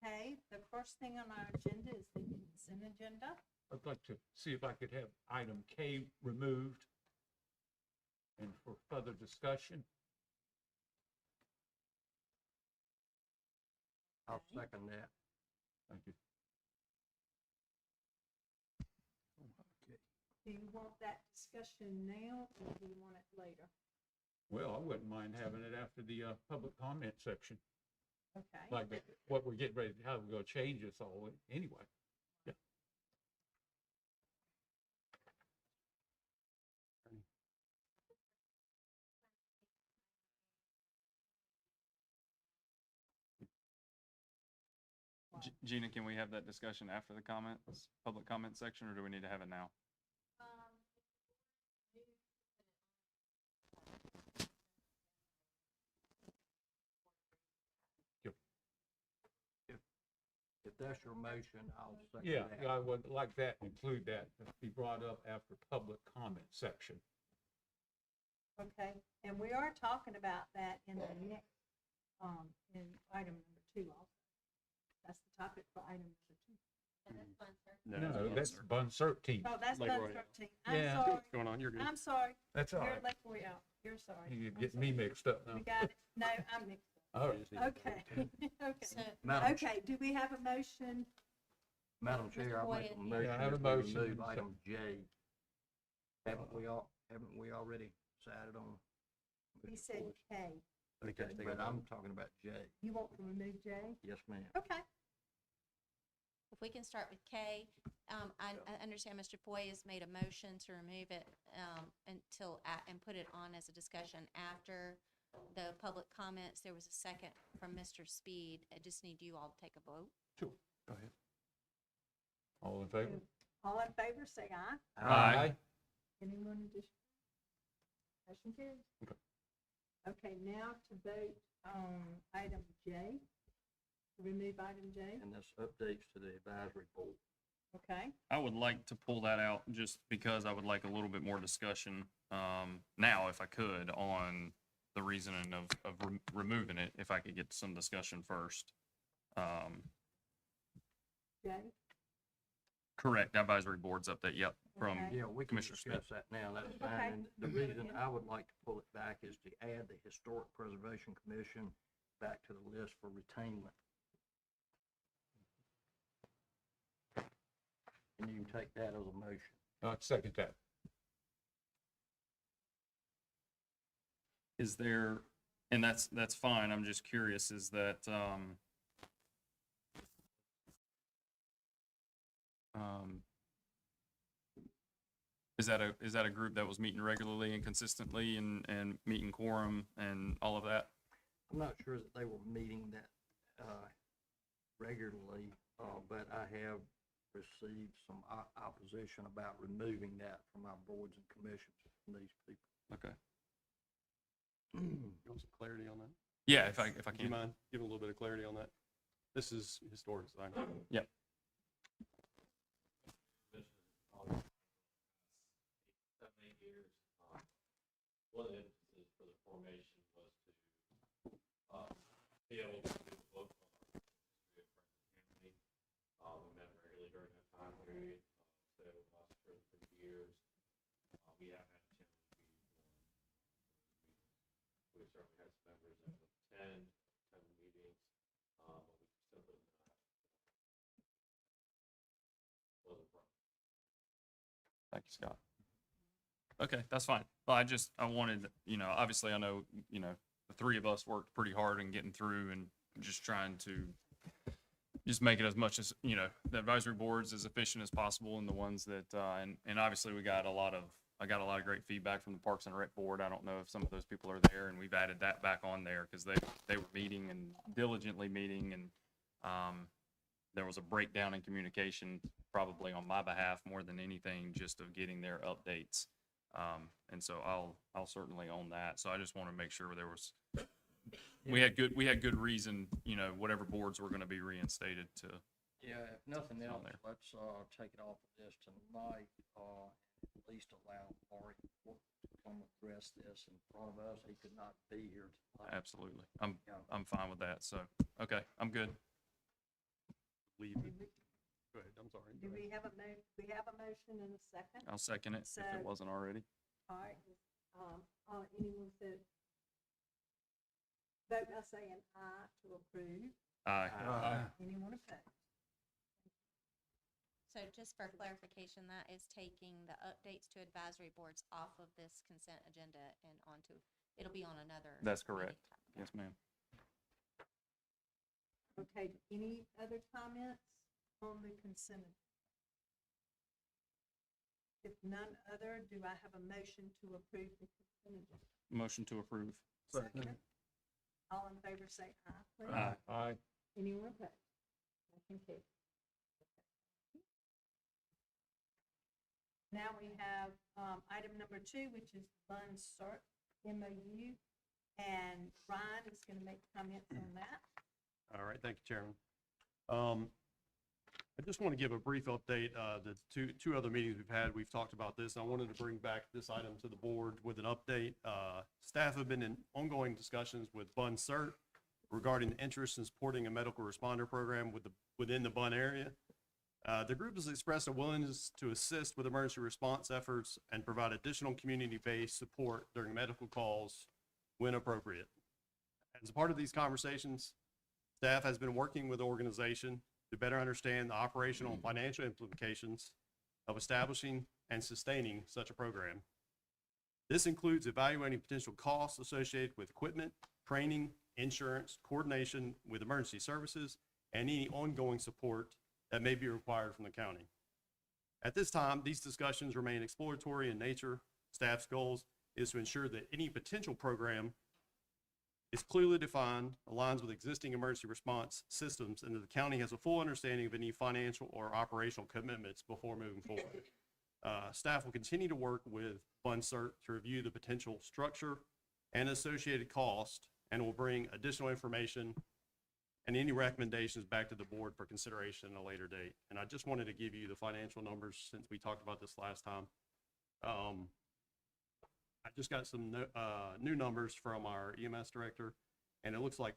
Okay, the first thing on our agenda is the consent agenda. I'd like to see if I could have item K removed and for further discussion. I'll second that. Thank you. Do you want that discussion now or do you want it later? Well, I wouldn't mind having it after the public comment section, Okay. like what we're getting ready, how we're gonna change this all anyway. Yeah. Gina, can we have that discussion after the comments, public comment section, or do we need to have it now? If that's your motion, I'll second Yeah, that. I would like that, include that, to be brought up after public comment section. Okay, and we are talking about that in the next, in item number 2 also. That's the topic for item number 2. No, that's Bun 13. Oh, that's Like Bud right now. 13. I'm Yeah. sorry. What's going on? You're good. I'm sorry. That's all You're right. left way out. You're sorry. You're I'm getting me sorry. mixed up now. We got it. No, I'm mixed All right. up. Okay. So, Okay. Madam, Okay, do we have a motion? Madam Chair, I'll make a Boyd. motion Yeah, I have a that we motion. remove item J. Haven't we already decided on? He said K. Okay, but I'm talking about J. You want to remove J? Yes, ma'am. Okay. if we can start with K, I understand Mr. Boyd has made a motion to remove it and put it on as a discussion after the public comments. There was a second from Mr. Speed. I just need you all to take a vote. Sure. Go ahead. All in favor? All in favor, say aye. Aye. Anyone additional? Motion carries. Okay. Okay, now to vote on item J. Remove item J. And this updates to the advisory board. Okay. I would like to pull that out just because I would like a little bit more discussion now, if I could, on the reasoning of removing it, if I could get some discussion first. J. Correct, advisory boards update, yep, from, Okay. Yeah, we can Commissioner Smith. discuss that now, that's Okay. fine. And the reason I would like to pull it back is to add the Historic Preservation Commission back to the list for retainment. And you can take that as a motion. Second that. is there, and that's fine, I'm just curious, is that, is that a group that was meeting regularly and consistently and meeting quorum and all of that? I'm not sure that they were meeting that regularly, but I have received some opposition about removing that from our boards and commissions from these people. Okay. You want some clarity on that? Yeah, if I Do can. you mind giving a little bit of clarity on that? This is historic, so I know. Yep. One of the emphasis for the formation was to be able to do a book on our history of Franklin County. We met regularly during that time period. So it lasted for 3 years. We haven't had a chance to be one. We certainly had some members that would attend the meetings, but we simply did not. Wasn't from. Thank you, Scott. Okay, that's fine. Well, I wanted, obviously I know, the three of us worked pretty hard in getting through and just trying to just make it as much as, the advisory boards as efficient as possible, and the ones that, and obviously I got a lot of great feedback from the Parks and Rec Board. I don't know if some of those people are there, and we've added that back on there because they were meeting and diligently meeting, and there was a breakdown in communication probably on my behalf more than anything, just of getting their updates. And so I'll certainly own that. So I just want to make sure we had good reason, whatever boards were going to be reinstated to. Yeah, if nothing It's on else, there. let's take it off of this tonight, at least allow Ari to come address this in front of us. He could not be here tonight. Absolutely. I'm Yeah. fine with that. So, okay, I'm good. leave it. Go ahead, I'm sorry. Do we have a motion and a second? I'll second it if So- it wasn't already. All right, anyone said, vote by saying aye to approve. Aye. Anyone opposed? So just for clarification, that is taking the updates to advisory boards off of this consent agenda and onto, it'll be on another. That's correct. meeting. Yes, ma'am. Okay, any other comments on the consent? If none other, do I have a motion to approve the consent agenda? Motion to approve. Second. All in favor say aye, please. Aye. Aye. Anyone opposed? Motion carries. Now we have, item number 2, which is Bun Cert MOU, and Ryan is gonna make comments on that. All right, thank you, Chairman. I just want to give a brief update. The two other meetings we've had, we've talked about this. I wanted to bring back this item to the board with an update. Staff have been in ongoing discussions with Bun Cert regarding the interest in supporting a medical responder program within the Bun area. The group has expressed a willingness to assist with emergency response efforts and provide additional community-based support during medical calls when appropriate. As a part of these conversations, staff has been working with the organization to better understand the operational and financial implications of establishing and sustaining such a program. This includes evaluating potential costs associated with equipment, training, insurance, coordination with emergency services, and any ongoing support that may be required from the county. At this time, these discussions remain exploratory in nature. Staff's goals is to ensure that any potential program is clearly defined, aligns with existing emergency response systems, and that the county has a full understanding of any financial or operational commitments before moving forward. Staff will continue to work with Bun Cert to review the potential structure and associated cost, and will bring additional information and any recommendations back to the board for consideration at a later date. And I just wanted to give you the financial numbers since we talked about this last time. I just got some new numbers from our EMS director, and it looks like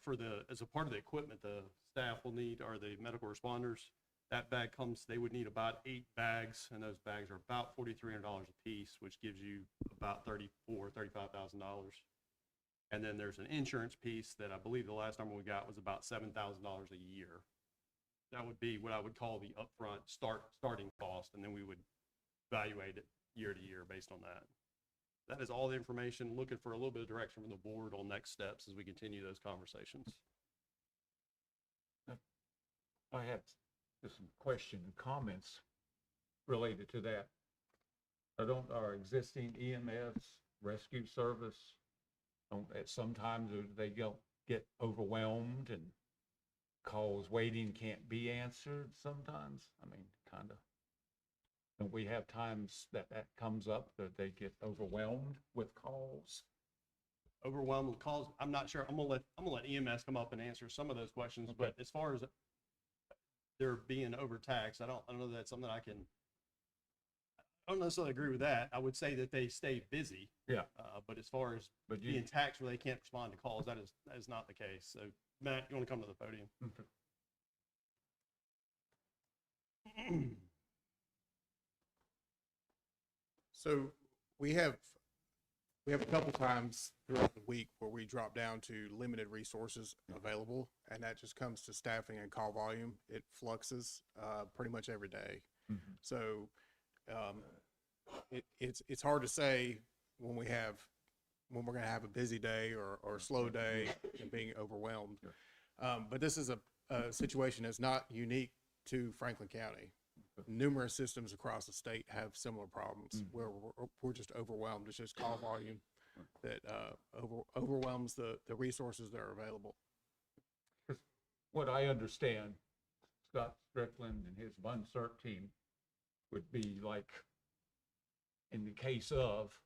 as a part of the equipment the staff will need, or the medical responders, that bag they would need about 8 bags, and those bags are about $4,300 a piece, which gives you about $35,000. And then there's an insurance piece that I believe the last number we got was about $7,000 a year. That would be what I would call the upfront starting cost, and then we would evaluate it year to year based on that. That is all the information. Looking for a little bit of direction from the board on next steps as we continue those conversations. I have just some questions and comments related to that. Don't our existing EMS rescue service, sometimes they get overwhelmed and calls waiting can't be answered sometimes? I mean, kind of. And we have times that comes up that they get overwhelmed with calls. Overwhelmed with calls, I'm not sure. I'm gonna let EMS come up and answer some of those questions. Okay. But as far as they're being overtaxed, I don't know that that's something I don't necessarily agree with that. I would say that they stay busy. Yeah. But as far as being taxed where they can't respond to calls, that is not the case. So Matt, you want to come to the podium? So we have a couple times throughout the week where we drop down to limited resources available, and that just comes to staffing and call volume. It fluxes pretty much every day. Mhm. So it's hard to say when we're going to have a busy day or a slow day and being overwhelmed. But this is a situation that's not unique to Franklin County. Numerous systems across the state have similar problems where we're just overwhelmed. It's just call volume that overwhelms the resources that are available. What I understand, Scott Strickland and his Bun Cert team would be like, in the case of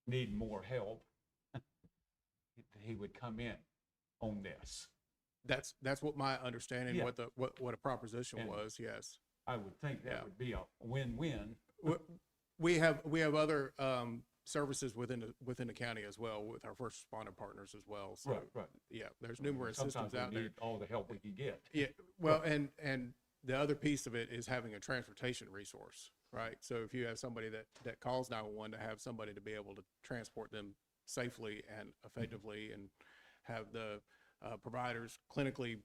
need more help, he would come in on this. That's what my understanding, Yeah. what a proposition And- was. Yes. I would think that Yeah. would be a win-win. We have other services within the county as well with our first responder partners as well. So, Right. yeah, there's numerous systems out Sometimes we there. need all the help we can get. Yeah, well, and the other piece of it is having a transportation resource, right? So if you have somebody that calls 911, to have somebody to be able to transport them safely and effectively, and have the providers, clinically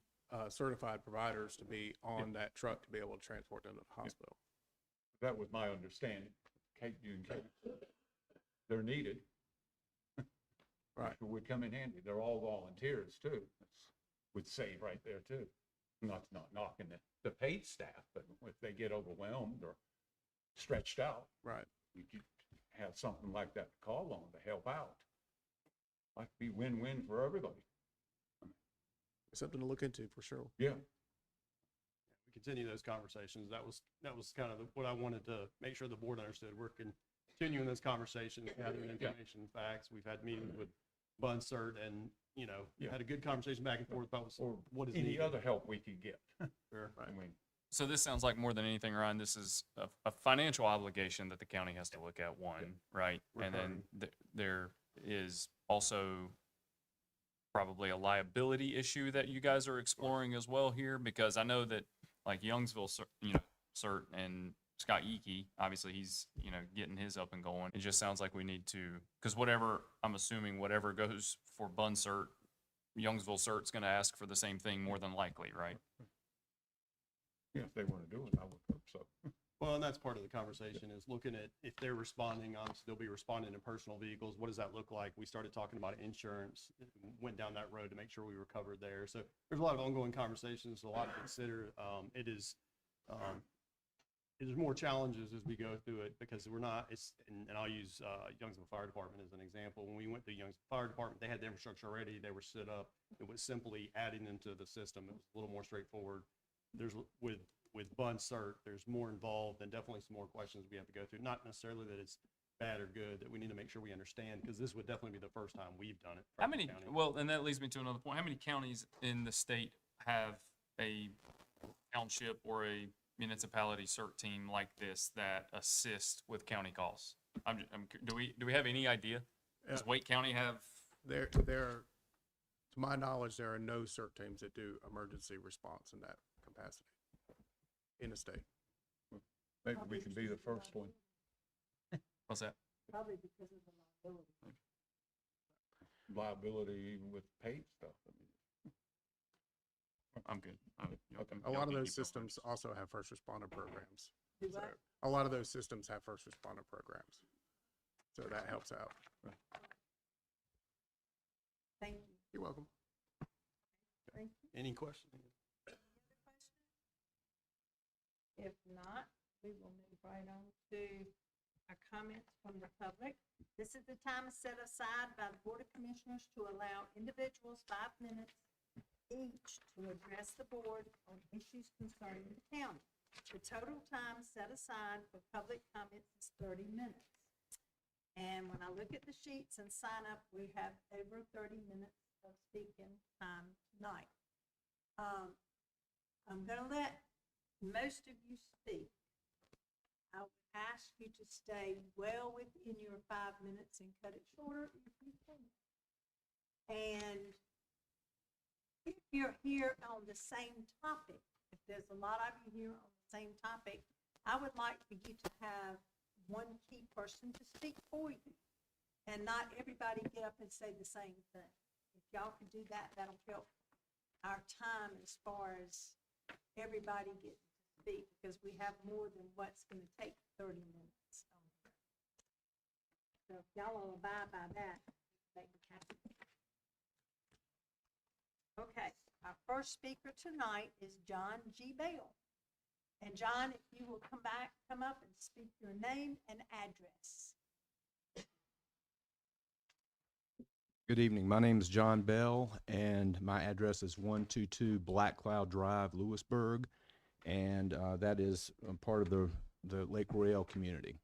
certified providers, to be on that truck to be able to transport them to the hospital. That was my understanding. Kate, they're needed. Right. Which would come in handy. They're all volunteers too. Would save right there too. Not knocking the paid staff, but if they get overwhelmed or stretched out, Right. you could have something like that to call on to help out. Like be win-win for everybody. Something to look into for sure. Yeah. We continue those conversations. That was kind of what I wanted to make sure the board understood. We're continuing those conversations, gathering information, facts. We've had meetings with Bunsert and, had a good conversation back and forth about what is Any needed. other help we could get. Sure. I mean, So this sounds like more than anything, Ryan, this is a financial obligation that the county has to look at, one, right? And then there is also probably a liability issue that you guys are exploring as well here, because I know that like Youngsville, CERT and Scott Yeekey, obviously he's, getting his up and going. It just sounds like we need to, because I'm assuming whatever goes for Bunsert, Youngsville CERT's going to ask for the same thing more than likely, right? yeah, if they want to do it, I would hope so. Well, and that's part of the conversation is looking at if they're responding, obviously they'll be responding in personal vehicles. What does that look like? We started talking about insurance, went down that road to make sure we were covered there. So there's a lot of ongoing conversations, a lot to consider. There's more challenges as we go through it because and I'll use Youngsville Fire Department as an example. When we went to Youngsville Fire Department, they had the infrastructure already. They were set up. It was simply adding them to the system. It was a little more straightforward. There's with Bunsert, there's more involved and definitely some more questions we have to go through. Not necessarily that it's bad or good, that we need to make sure we understand, because this would definitely be the first time we've done it. How many, County. well, and that leads me to another point. How many counties in the state have a township or a municipality CERT team like this that assist with county calls? Do we have any idea? Does Wake County have? There, to my knowledge, there are no CERT teams that do emergency response in that capacity in the state. Maybe we can be the first one. What's that? Probably because of the liability. Liability even with paid stuff. I mean, I'm good. A lot of those systems also have first responder programs. Do So what? a lot of those systems have first responder programs. So that helps out. Thank you. You're welcome. Thank you. Any questions? Any other questions? If not, we will move right on to our comments from the public. This is the time set aside by the Board of Commissioners to allow individuals 5 minutes each to address the board on issues concerning the county. The total time set aside for public comments is 30 minutes. And when I look at the sheets and sign up, we have over 30 minutes of speaking time tonight. I'm going to let most of you speak. I would ask you to stay well within your 5 minutes and cut it shorter if you can. And if you're here on the same topic, if there's a lot of you here on the same topic, I would like for you to have one key person to speak for you and not everybody get up and say the same thing. If y'all could do that, that'll help our time as far as everybody getting to speak, because we have more than what's going to take 30 minutes. So if y'all will abide by that, make me happy. Okay, our first speaker tonight is John G. Bell. And John, if you will come up and speak your name and address. Good evening. My name is John Bell, and my address is 122 Black Cloud Drive, Lewisburg, and that is part of the Lake Royale community.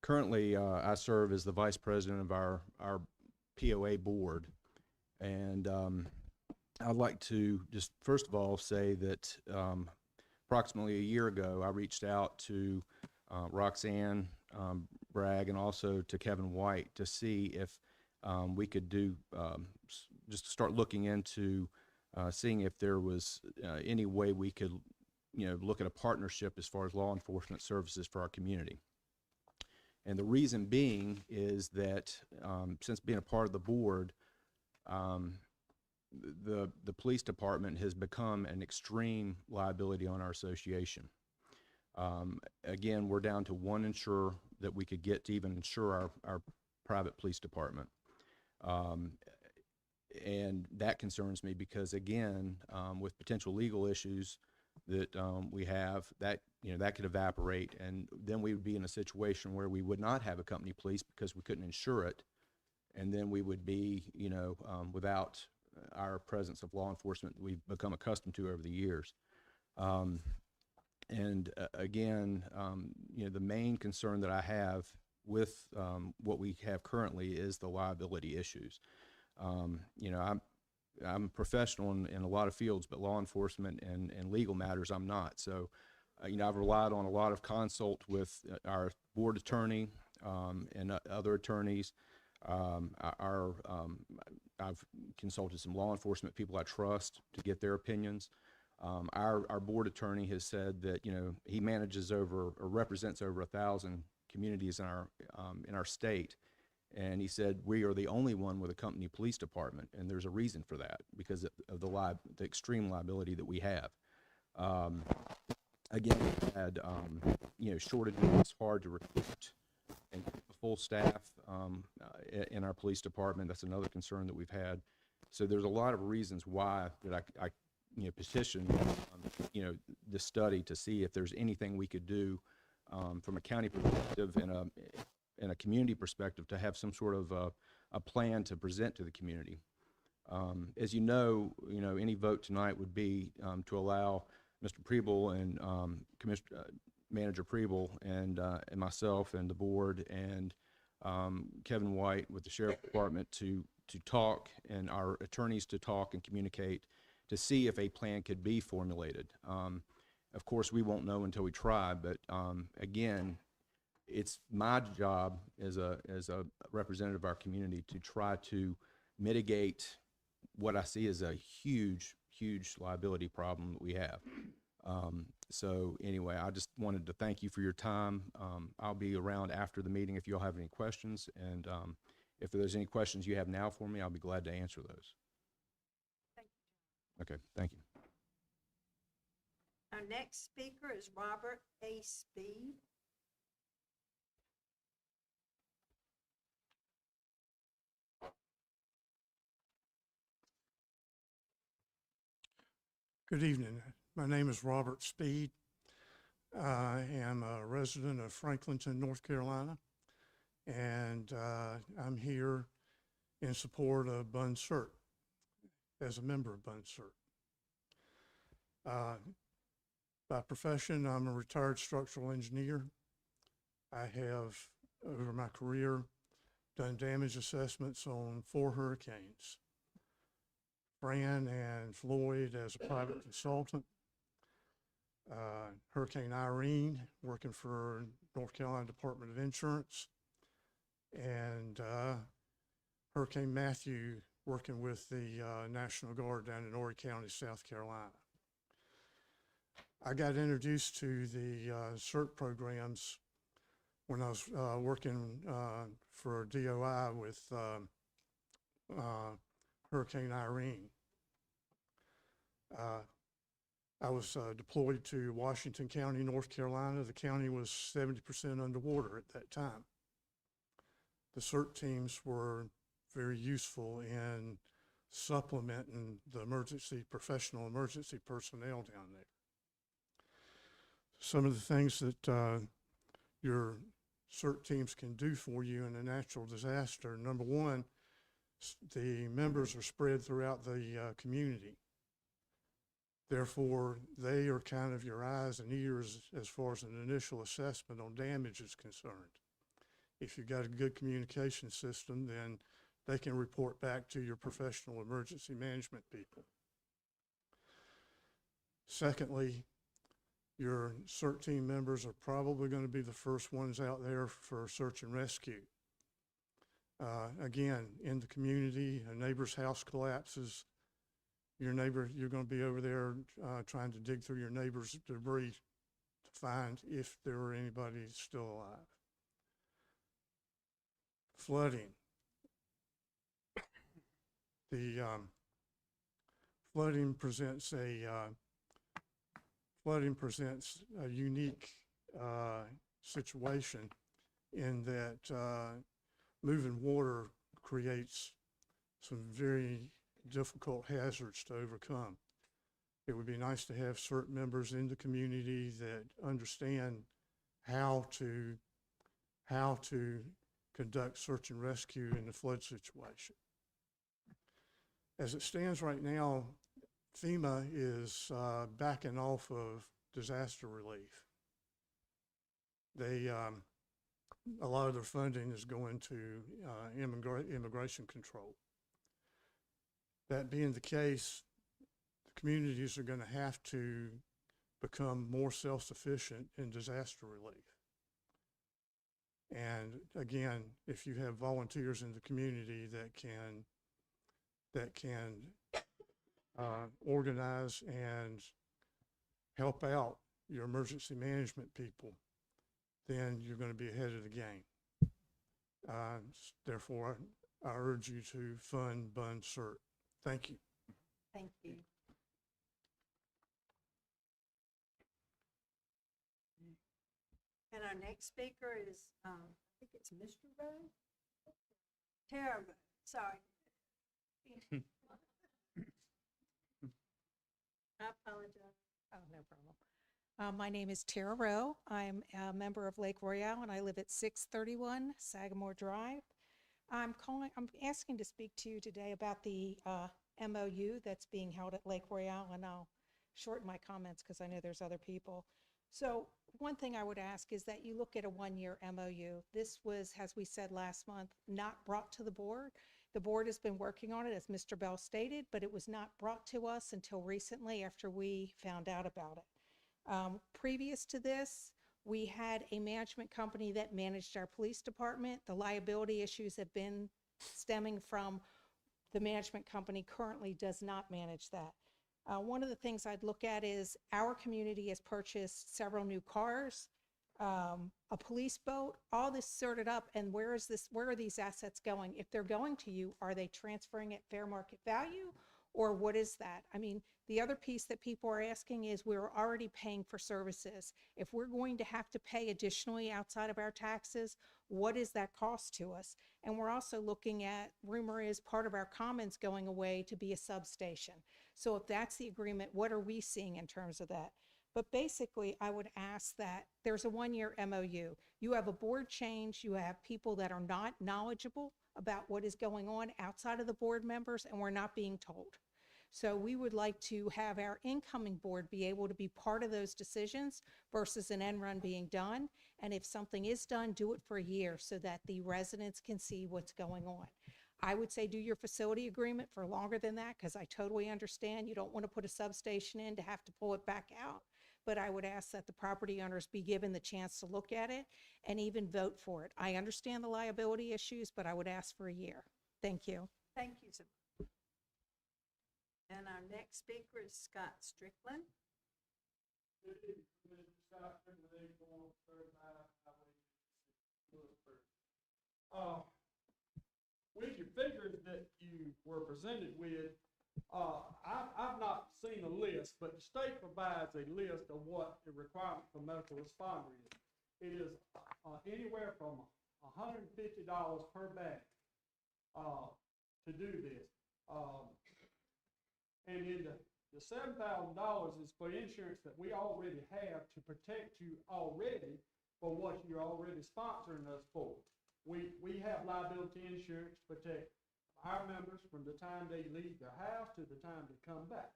Currently, I serve as the vice president of our POA board, and I'd like to just first of all say that approximately a year ago, I reached out to Roxanne Bragg and also to Kevin White to see if we could do, just start looking into seeing if there was any way we could, look at a partnership as far as law enforcement services for our community. And the reason being is that since being a part of the board, the police department has become an extreme liability on our association. Again, we're down to one insurer that we could get to even insure our private police department. And that concerns me because, again, with potential legal issues that we have, that that could evaporate, and then we would be in a situation where we would not have a company police because we couldn't insure it, and then we would be without our presence of law enforcement that we've become accustomed to over the years. Again, the main concern that I have with what we have currently is the liability issues. I'm a professional in a lot of fields, but law enforcement and legal matters, I'm not. So, I've relied on a lot of consult with our board attorney and other attorneys. I've consulted some law enforcement people I trust to get their opinions. Our board attorney has said that he manages over or represents over 1,000 communities in our state, and he said we are the only one with a company police department, and there's a reason for that because of the extreme liability that we have. Again, we had shortages. It's hard to recruit and keep a full staff in our police department. That's another concern that we've had. So there's a lot of reasons why that I petitioned this study to see if there's anything we could do from a county perspective and a community perspective to have some sort of a plan to present to the community. As any vote tonight would be to allow Mr. Preble and Manager Preble and myself and the board and Kevin White with the Sheriff Department to talk, and our attorneys to talk and communicate to see if a plan could be formulated. Of course, we won't know until we try, but again, it's my job as a representative of our community to try to mitigate what I see as a huge liability problem that we have. So anyway, I just wanted to thank you for your time. I'll be around after the meeting if you all have any questions, and if there's any questions you have now for me, I'll be glad to answer those. Thank you. Okay, thank you. Our next speaker is Robert A. Speed. Good evening. My name is Robert Speed. I am a resident of Franklinton, North Carolina, and I'm here in support of BUNCERT, as a member of BUNCERT. By profession, I'm a retired structural engineer. I have, over my career, done damage assessments on 4 hurricanes. Fran and Floyd as a private consultant. Hurricane Irene, working for North Carolina Department of Insurance. And Hurricane Matthew, working with the National Guard down in Horry County, South Carolina. I got introduced to the CERT programs when I was working for DOI with Hurricane Irene. I was deployed to Washington County, North Carolina. The county was 70% underwater at that time. The CERT teams were very useful in supplementing the professional emergency personnel down there. Some of the things that your CERT teams can do for you in a natural disaster: number one, the members are spread throughout the community. Therefore, they are kind of your eyes and ears as far as an initial assessment on damage is concerned. If you've got a good communication system, then they can report back to your professional emergency management people. Secondly, Your CERT team members are probably going to be the first ones out there for search and rescue. Again, in the community, a neighbor's house collapses, you're going to be over there trying to dig through your neighbor's debris to find if there were anybody still alive. Flooding. The flooding presents a unique situation in that moving water creates some very difficult hazards to overcome. It would be nice to have certain members in the community that understand how to conduct search and rescue in a flood situation. As it stands right now, FEMA is backing off of disaster relief. A lot of their funding is going to immigration control. That being the case, the communities are going to have to become more self-sufficient in disaster relief. And again, if you have volunteers in the community that can organize and help out your emergency management people, then you're going to be ahead of the game. Therefore, I urge you to fund Bund CERT. Thank you. Thank you. And our next speaker is, I think it's Mr. Rowe? Tara Rowe, sorry. I apologize. Oh, no problem. My name is Tara Rowe. I'm a member of Lake Royale, and I live at 631 Sagamore Drive. I'm asking to speak to you today about the MOU that's being held at Lake Royale, and I'll shorten my comments because I know there's other people. So one thing I would ask is that you look at a one-year MOU. This was, as we said last month, not brought to the board. The board has been working on it, as Mr. Bell stated, but it was not brought to us until recently after we found out about it. Previous to this, we had a management company that managed our police department. The liability issues have been stemming from the management company currently does not manage that. One of the things I'd look at is our community has purchased several new cars, a police boat, all this sorted up, and where are these assets going? If they're going to you, are they transferring at fair market value, or what is that? I mean, the other piece that people are asking is we're already paying for services. If we're going to have to pay additionally outside of our taxes, what is that cost to us? And we're also looking at, rumor is part of our commons going away to be a substation. So if that's the agreement, what are we seeing in terms of that? But basically, I would ask that there's a one-year MOU. You have a board change, you have people that are not knowledgeable about what is going on outside of the board members, and we're not being told. So we would like to have our incoming board be able to be part of those decisions versus an end run being done. And if something is done, do it for a year so that the residents can see what's going on. I would say do your facility agreement for longer than that, because I totally understand you don't want to put a substation in to have to pull it back out. But I would ask that the property owners be given the chance to look at it and even vote for it. I understand the liability issues, but I would ask for a year. Thank you. Thank you so much. And our next speaker is Scott Strickland. With your figures that you were presented with, I've not seen a list, but the state provides a list of what the requirement for medical responder is. It is anywhere from $150 per bag to do this. And in the $7,000 is for insurance that we already have to protect you already for what you're already sponsoring us for. We have liability insurance to protect our members from the time they leave their house to the time they come back.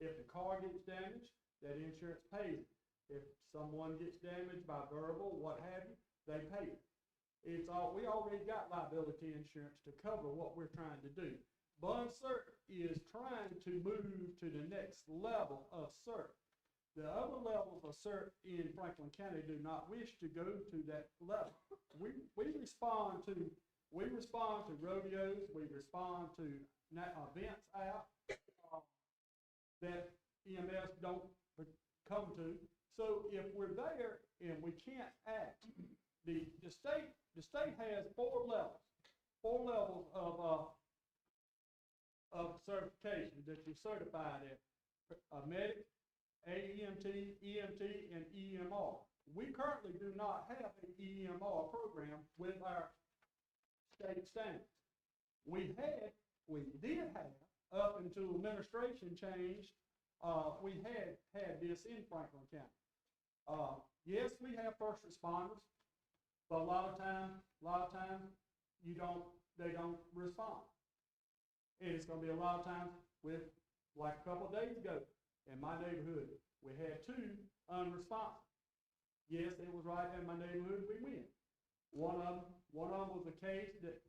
If the car gets damaged, that insurance pays it. If someone gets damaged by verbal, what have you, they pay it. We already got liability insurance to cover what we're trying to do. Bund CERT is trying to move to the next level of CERT. The other levels of cert in Franklin County do not wish to go to that level. We respond to rodeos, we respond to events out that EMS don't come to. So if we're there and we can't act, the state has four levels of certification that you're certified at: a medic, AEMT, EMT, and EMR. We currently do not have an EMR program with our state standards. We did have, up until administration changed, we had this in Franklin County. Yes, we have first responders, but a lot of times they don't respond. And it's gonna be a lot of times with, like a couple of days ago, in my neighborhood, we had two unresponsive. Yes, it was right in my neighborhood, we win. One of them was a case that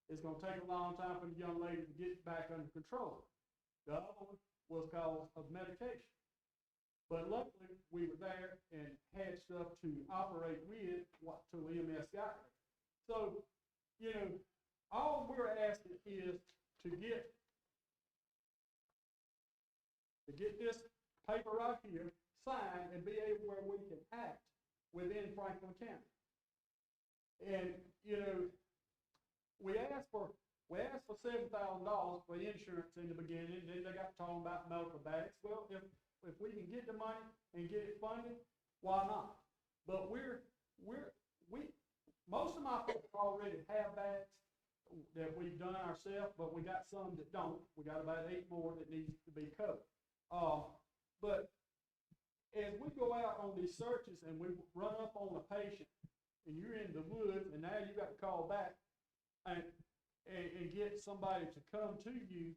is gonna take a long time for the young lady to get back under control. The other one was cause of medication. But luckily, we were there and had stuff to operate with till EMS got there. So, all we're asking is to get this paper right here signed and be able where we can act within Franklin County. And, we asked for $7,000 for insurance in the beginning, then they got talking about medical bags. Well, if we can get the money and get it funded, why not? But most of my folks already have bags that we've done ourselves, but we got some that don't. We got about 8 more that needs to be covered. But as we go out on these searches and we run up on a patient and you're in the woods and now you got to call back and get somebody to come to you,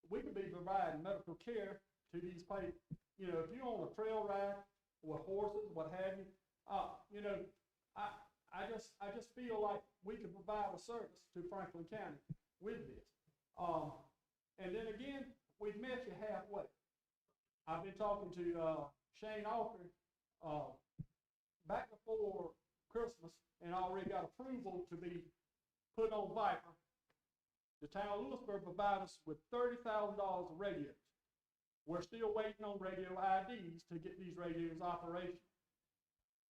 we could be providing medical care to these patients. If you're on a trail ride with horses, what have you, I just feel like we could provide a service to Franklin County with this. And then again, we've met you halfway. I've been talking to Shane Alker back before Christmas and already got approval to be put on Viper. The town of Lewisburg provided us with $30,000 of radios. We're still waiting on radio IDs to get these radios operational.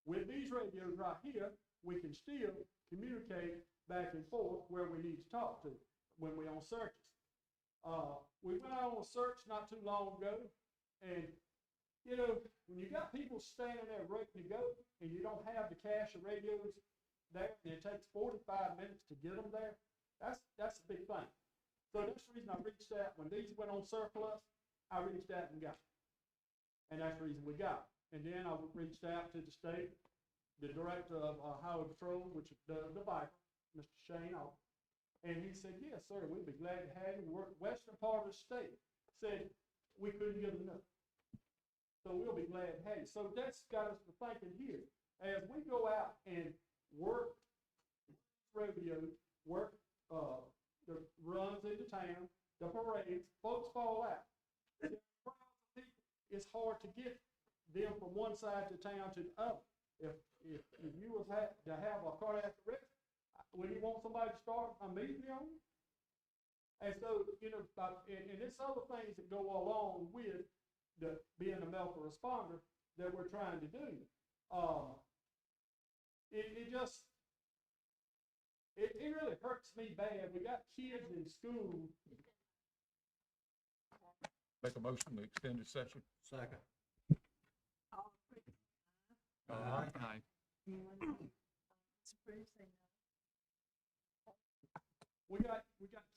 With these radios right here, we can still communicate back and forth where we need to talk to when we're on searches. We went out on a search not too long ago, and when you got people standing there ready to go and you don't have the cache of radios there, and it takes 45 minutes to get them there, that's a big thing. So that's the reason I reached out. When these went on surplus, I reached out and got them. And that's the reason we got them. And then I reached out to the state, the director of Highway Patrol, which does the Viper, Mr. Shane Alker. And he said, yes, sir, we'd be glad to have you. Western part of the state said we couldn't get enough. So we'll be glad to have you. So that's got us to thinking here. As we go out and work rodeo, work the runs into town, the parades, folks fall out. It's hard to get them from one side of the town to the other. If you was to have a cardiac arrest, when you want somebody to start immediately on you? And so, and there's other things that go along with being a medical responder that we're trying to do. It really hurts me bad. We got kids in school. Make a motion to extend the session. Second. All in favor? Aye. It's approved, say no. We got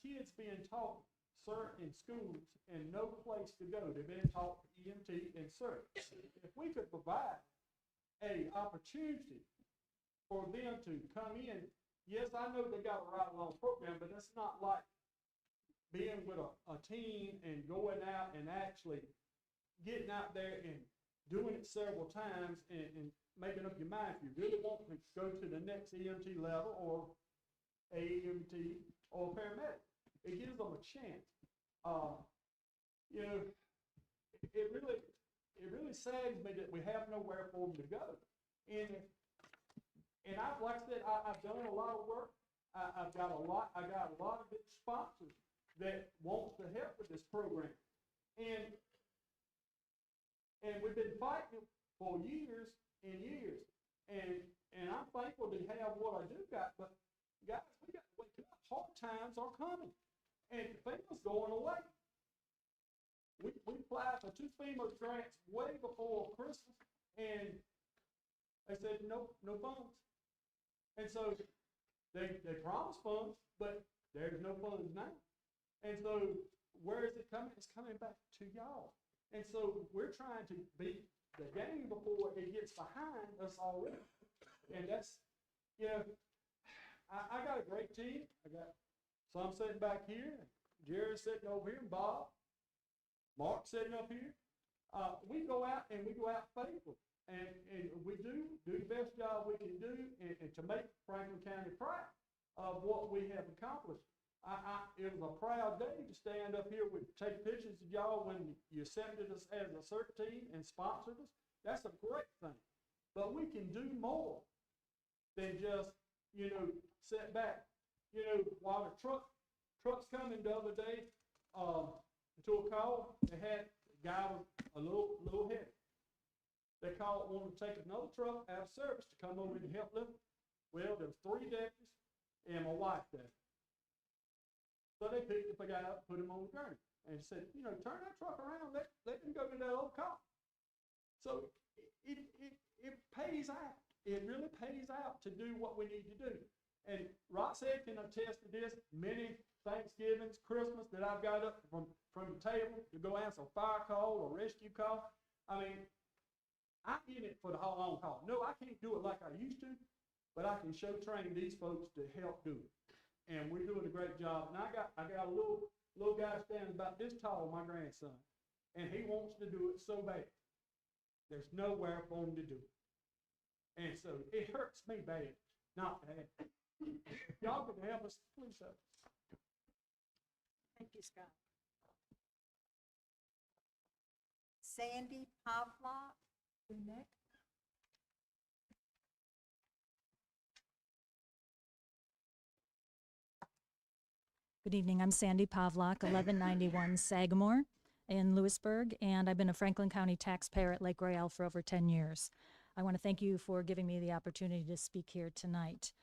kids being taught CERT in schools and no place to go. They've been taught EMT and CERT. If we could provide a opportunity for them to come in, yes, I know they got a ride-along program, but that's not like being with a team and going out and actually getting out there and doing it several times and making up your mind if you really want to go to the next EMT level or AEMT or paramedic. It gives them a chance. It really, it really saddens me that we have nowhere for them to go. And I've, like I said, I've done a lot of work. I got a lot of good sponsors that wants to help with this program. And we've been fighting for years and years. And I'm thankful to have what I do got, but guys, we got to wake up. Hard times are coming. And FEMA's going away. We applied for 2 FEMA grants way before Christmas, and they said no funds. And so they promised funds, but there's no funds now. And so where is it coming? It's coming back to y'all. And so we're trying to beat the game before it gets behind us already. And that's, you know, I got a great team. I got some sitting back here, Jerry sitting over here, and Bob, Mark sitting up here. We go out faithful, and we do the best job we can do, and to make Franklin County proud of what we have accomplished. It was a proud day to stand up here with take pictures of y'all when you accepted us as a CERT team and sponsored us. That's a great thing, but we can do more than just, you know, sit back. You know, while the truck's coming the other day, to a call, they had a guy with a little heavy. They wanted to take another truck out of service to come over and help lift. Well, there was 3 deputies and my wife there. So they picked up a guy up, put him on the gurney, and said, you know, turn that truck around, let him go to that old car. So it pays out. It really pays out to do what we need to do. And Roxanne can attest to this. Many Thanksgivings, Christmas that I've got up from the table to go answer a fire call or rescue call. I mean, I'm in it for the whole long haul. No, I can't do it like I used to, but I can train these folks to help do it. And we're doing a great job. And I got a little guy standing about this tall, my grandson, and he wants to do it so bad. There's nowhere for him to do it. And so it hurts me bad not to have it. If y'all can help us, please help. Thank you, Scott. Sandy Pavlak, who next? Good evening. I'm Sandy Pavlak, 1191 Sagamore in Lewisburg, and I've been a Franklin County taxpayer at Lake Royale for over 10 years. I want to thank you for giving me the opportunity to speak here tonight.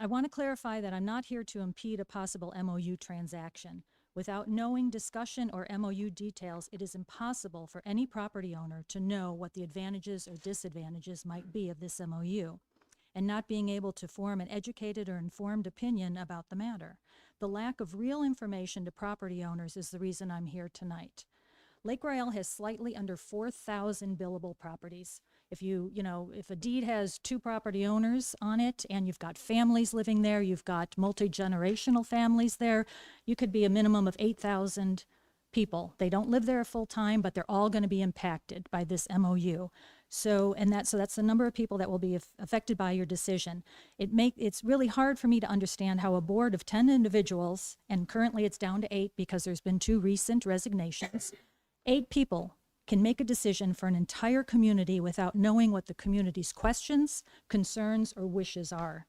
I want to clarify that I'm not here to impede a possible MOU transaction. Without knowing discussion or MOU details, it is impossible for any property owner to know what the advantages or disadvantages might be of this MOU, and not being able to form an educated or informed opinion about the matter. The lack of real information to property owners is the reason I'm here tonight. Lake Royale has slightly under 4,000 billable properties. If if a deed has 2 property owners on it and you've got families living there, you've got multi-generational families there, you could be a minimum of 8,000 people. They don't live there full time, but they're all going to be impacted by this MOU. So that's the number of people that will be affected by your decision. It's really hard for me to understand how a board of 10 individuals, and currently it's down to 8 because there's been 2 recent resignations, 8 people can make a decision for an entire community without knowing what the community's questions, concerns, or wishes are.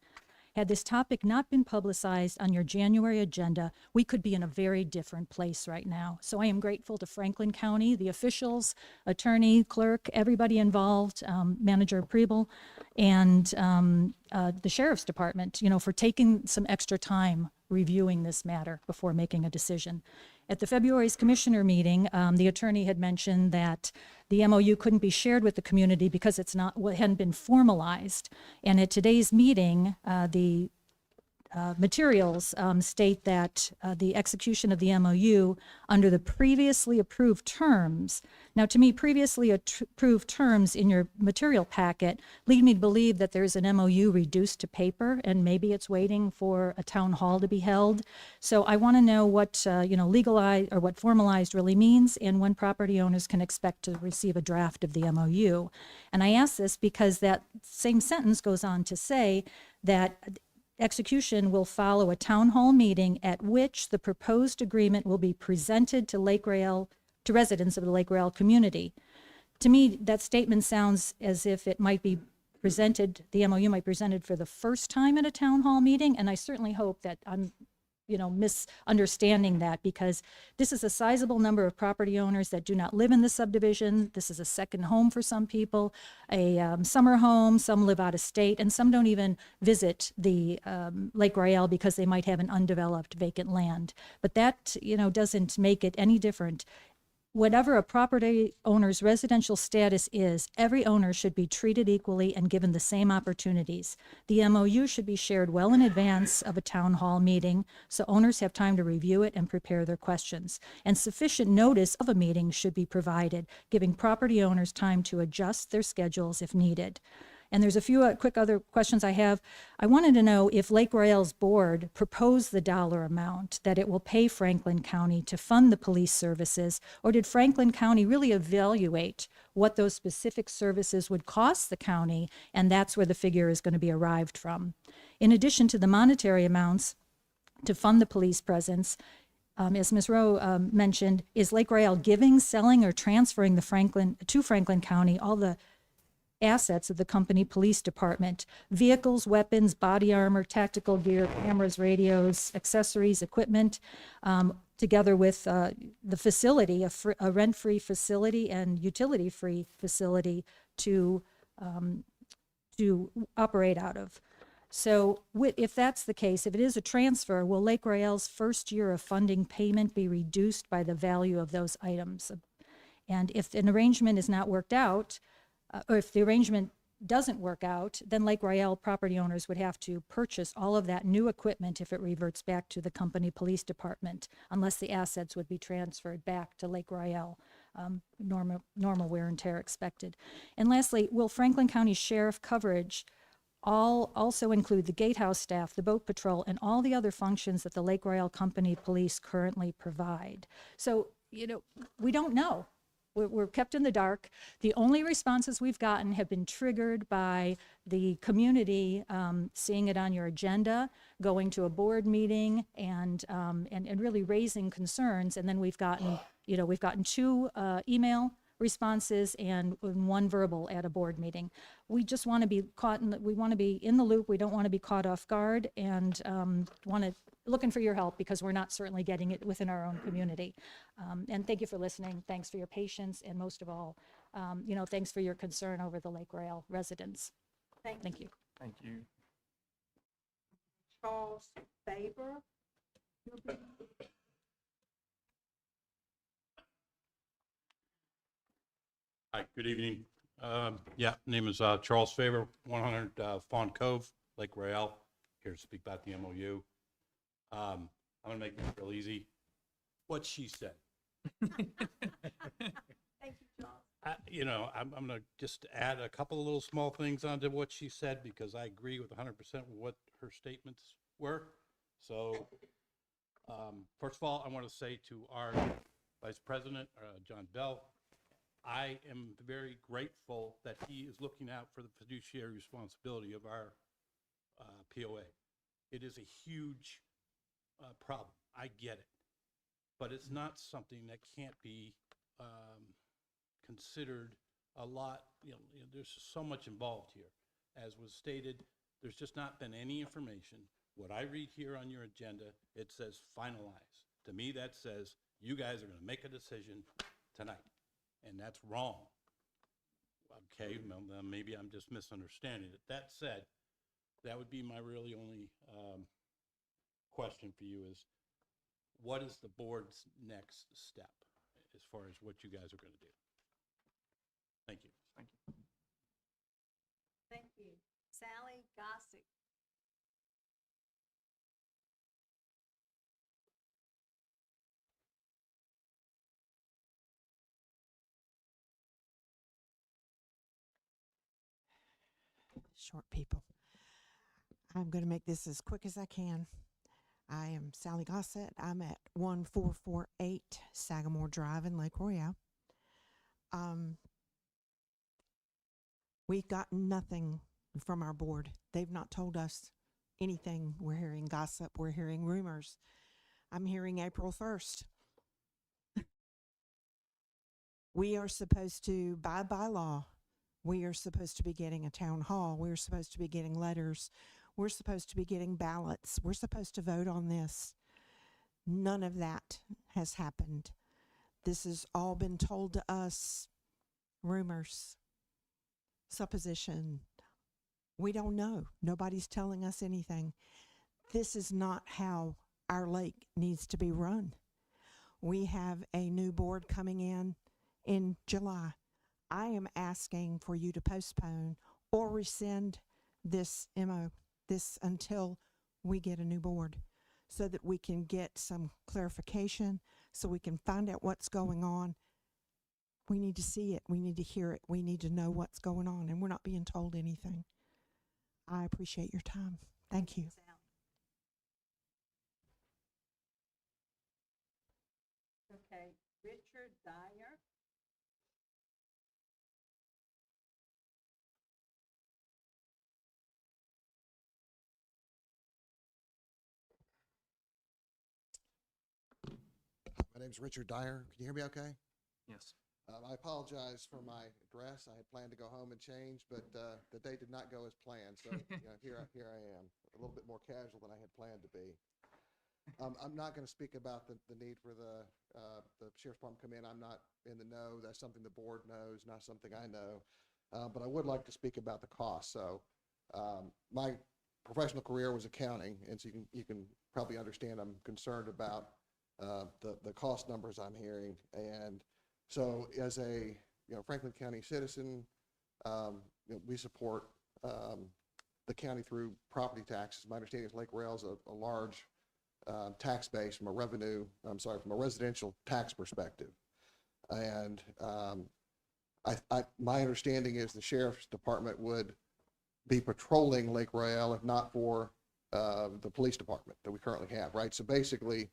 Had this topic not been publicized on your January agenda, we could be in a very different place right now. So I am grateful to Franklin County, the officials, attorney, clerk, everybody involved, Manager Prebel, and the Sheriff's Department, for taking some extra time reviewing this matter before making a decision. At the February's commissioner meeting, the attorney had mentioned that the MOU couldn't be shared with the community because it hadn't been formalized. And at today's meeting, the materials state that the execution of the MOU under the previously approved terms. Now, to me, previously approved terms in your material packet lead me to believe that there's an MOU reduced to paper, and maybe it's waiting for a town hall to be held. So I want to know what legalized or what formalized really means, and when property owners can expect to receive a draft of the MOU. And I ask this because that same sentence goes on to say that execution will follow a town hall meeting at which the proposed agreement will be presented to residents of the Lake Royale community. to me, that statement sounds as if it might be presented, the MOU might be presented for the first time at a town hall meeting, and I certainly hope that I'm, misunderstanding that, because this is a sizable number of property owners that do not live in the subdivision. This is a second home for some people, a summer home, some live out of state, and some don't even visit the Lake Royale because they might have an undeveloped vacant land. But that, doesn't make it any different. Whatever a property owner's residential status is, every owner should be treated equally and given the same opportunities. The MOU should be shared well in advance of a town hall meeting, so owners have time to review it and prepare their questions. And sufficient notice of a meeting should be provided, giving property owners time to adjust their schedules if needed. And there's a few quick other questions I have. I wanted to know if Lake Royale's board proposed the dollar amount that it will pay Franklin County to fund the police services, or did Franklin County really evaluate what those specific services would cost the county, and that's where the figure is going to be arrived from. In addition to the monetary amounts to fund the police presence, as Ms. Rowe mentioned, is Lake Royale giving, selling, or transferring to Franklin County all the assets of the company police department: vehicles, weapons, body armor, tactical gear, cameras, radios, accessories, equipment, together with the facility, a rent-free facility and utility-free facility to operate out of. So if that's the case, if it is a transfer, will Lake Royale's first year of funding payment be reduced by the value of those items? And if an arrangement is not worked out, or if the arrangement doesn't work out, then Lake Royale property owners would have to purchase all of that new equipment if it reverts back to the company police department, unless the assets would be transferred back to Lake Royale, normal wear and tear expected. And lastly, will Franklin County Sheriff coverage also include the gatehouse staff, the boat patrol, and all the other functions that the Lake Royale Company Police currently provide? So, we don't know. We're kept in the dark. The only responses we've gotten have been triggered by the community seeing it on your agenda, going to a board meeting, and really raising concerns. And then we've gotten 2 email responses and 1 verbal at a board meeting. We just want to be we want to be in the loop. We don't want to be caught off guard, and looking for your help, because we're not certainly getting it within our own community. And thank you for listening. Thanks for your patience. And most of all, thanks for your concern over the Lake Royale residents. Thank you. Thank you. Charles Faber. Hi, good evening. Name is Charles Faber, 100 Fawn Cove, Lake Royale. Here to speak about the MOU. I'm gonna make this real easy. What she said. Thank you, Charles. I'm gonna just add a couple of little small things onto what she said, because I agree with 100% with what her statements were. So, first of all, I want to say to our Vice President, John Bell, I am very grateful that he is looking out for the fiduciary responsibility of our POA. It is a huge problem. I get it. But it's not something that can't be considered a lot. There's so much involved here. As was stated, there's just not been any information. What I read here on your agenda, it says finalize. To me, that says you guys are going to make a decision tonight. And that's wrong. Okay, well, then maybe I'm just misunderstanding it. That said, that would be my really only question for you is, what is the board's next step as far as what you guys are going to do? Thank you. Thank you. Thank you. Sally Gossick. Short people. I'm going to make this as quick as I can. I am Sally Gossett. I'm at 1448 Sagamore Drive in Lake Royale. We've gotten nothing from our board. They've not told us anything. We're hearing gossip. We're hearing rumors. I'm hearing April 1st. We are supposed to, by law, we are supposed to be getting a town hall. We're supposed to be getting letters. We're supposed to be getting ballots. We're supposed to vote on this. None of that has happened. This has all been told to us, rumors, supposition. We don't know. Nobody's telling us anything. This is not how our lake needs to be run. We have a new board coming in July. I am asking for you to postpone or rescind this this until we get a new board, so that we can get some clarification, so we can find out what's going on. We need to see it. We need to hear it. We need to know what's going on, and we're not being told anything. I appreciate your time. Thank you. Okay, Richard Dyer. My name's Richard Dyer. Can you hear me okay? Yes. I apologize for my address. I had planned to go home and change, but the day did not go as planned. So here I am, a little bit more casual than I had planned to be. I'm not going to speak about the need for the sheriff's department to come in. I'm not in the know. That's something the board knows, not something I know. But I would like to speak about the cost. So my professional career was accounting, and so you can probably understand I'm concerned about the cost numbers I'm hearing. And so as a Franklin County citizen, we support the county through property taxes. My understanding is Lake Rail is a large tax base from a residential tax perspective. And my understanding is the sheriff's department would be patrolling Lake Royale if not for the police department that we currently have, right? So basically,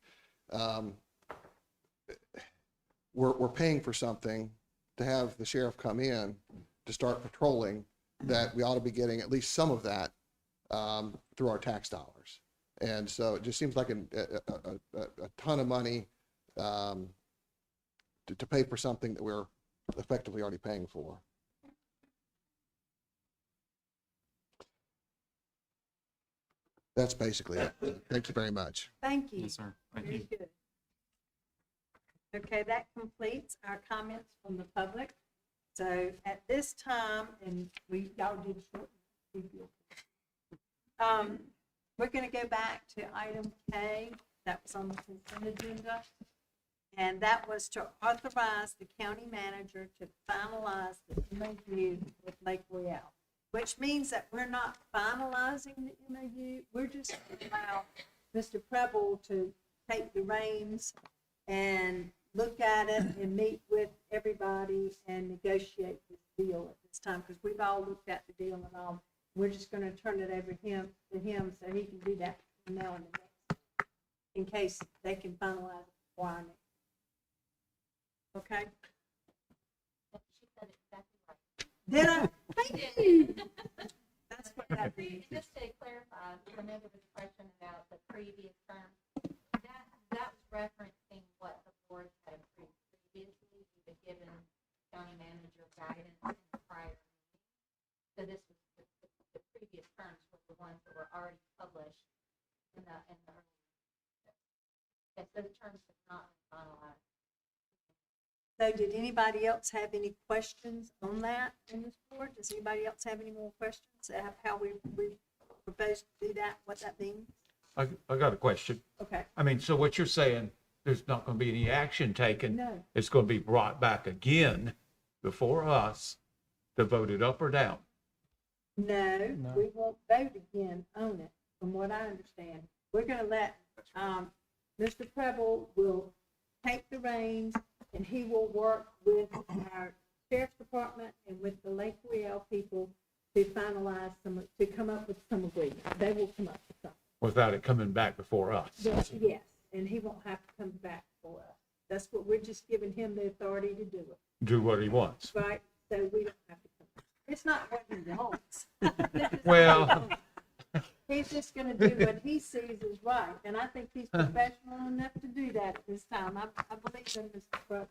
we're paying for something to have the sheriff come in to start patrolling, that we ought to be getting at least some of that through our tax dollars. And so it just seems like a ton of money to pay for something that we're effectively already paying for. That's basically it. Thank you very much. Thank you. Yes, sir. Thank Very you. good. Okay, that completes our comments from the public. So at this time, and y'all did short. We're going to go back to item K that was on the consent agenda. And that was to authorize the county manager to finalize the MOU with Lake Royale, which means that we're not finalizing the MOU. We're just going to allow Mr. Preble to take the reins and look at it and meet with everybody and negotiate this deal at this time, because we've all looked at the deal and all. We're just going to turn it over to him so he can do that from now and the next, in case they can finalize it before our next. Okay? She said it exactly right. Did I? Thank you. That's what that means. Just to clarify, I know there was a question about the previous term. That was referencing what the board had approved previously. We've been given county manager guidance in the prior meeting. So this was the previous terms were the ones that were already published in the earlier. Yes, those terms have not been finalized. So did anybody else have any questions on that in this board? Does anybody else have any more questions? How we propose to do that, what that means? I got a question. Okay. I mean, so what you're saying, there's not going to be any action taken. No. It's going to be brought back again before us to vote it up or down. No, we won't vote again on it, from what I understand. We're going to let, Mr. Preble will take the reins, and he will work with our sheriff's department and with the Lake Royale people to finalize to come up with some agreement. They will come up with something. Without it coming back before us. Yes, and he won't have to come back for us. That's what we're just giving him the authority to do it, Do what he wants. right? So we don't have to come back. It's not what he wants. Well. He's just gonna do what he sees is right, and I think he's professional enough to do that at this time. I believe in Mr. Preble.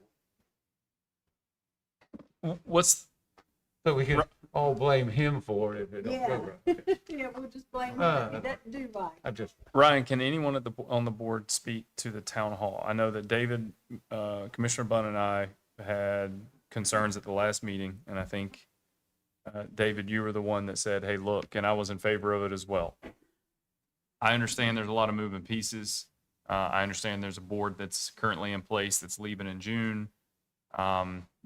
What's, So we can all blame him for it if it don't Yeah. go right. Yeah, we'll just blame him. Uh, He doesn't do right. I just, Ryan, can anyone on the board speak to the town hall? I know that David, Commissioner Bunn and I had concerns at the last meeting, and I think, David, you were the one that said, hey, look, and I was in favor of it as well. I understand there's a lot of moving pieces. I understand there's a board that's currently in place that's leaving in June.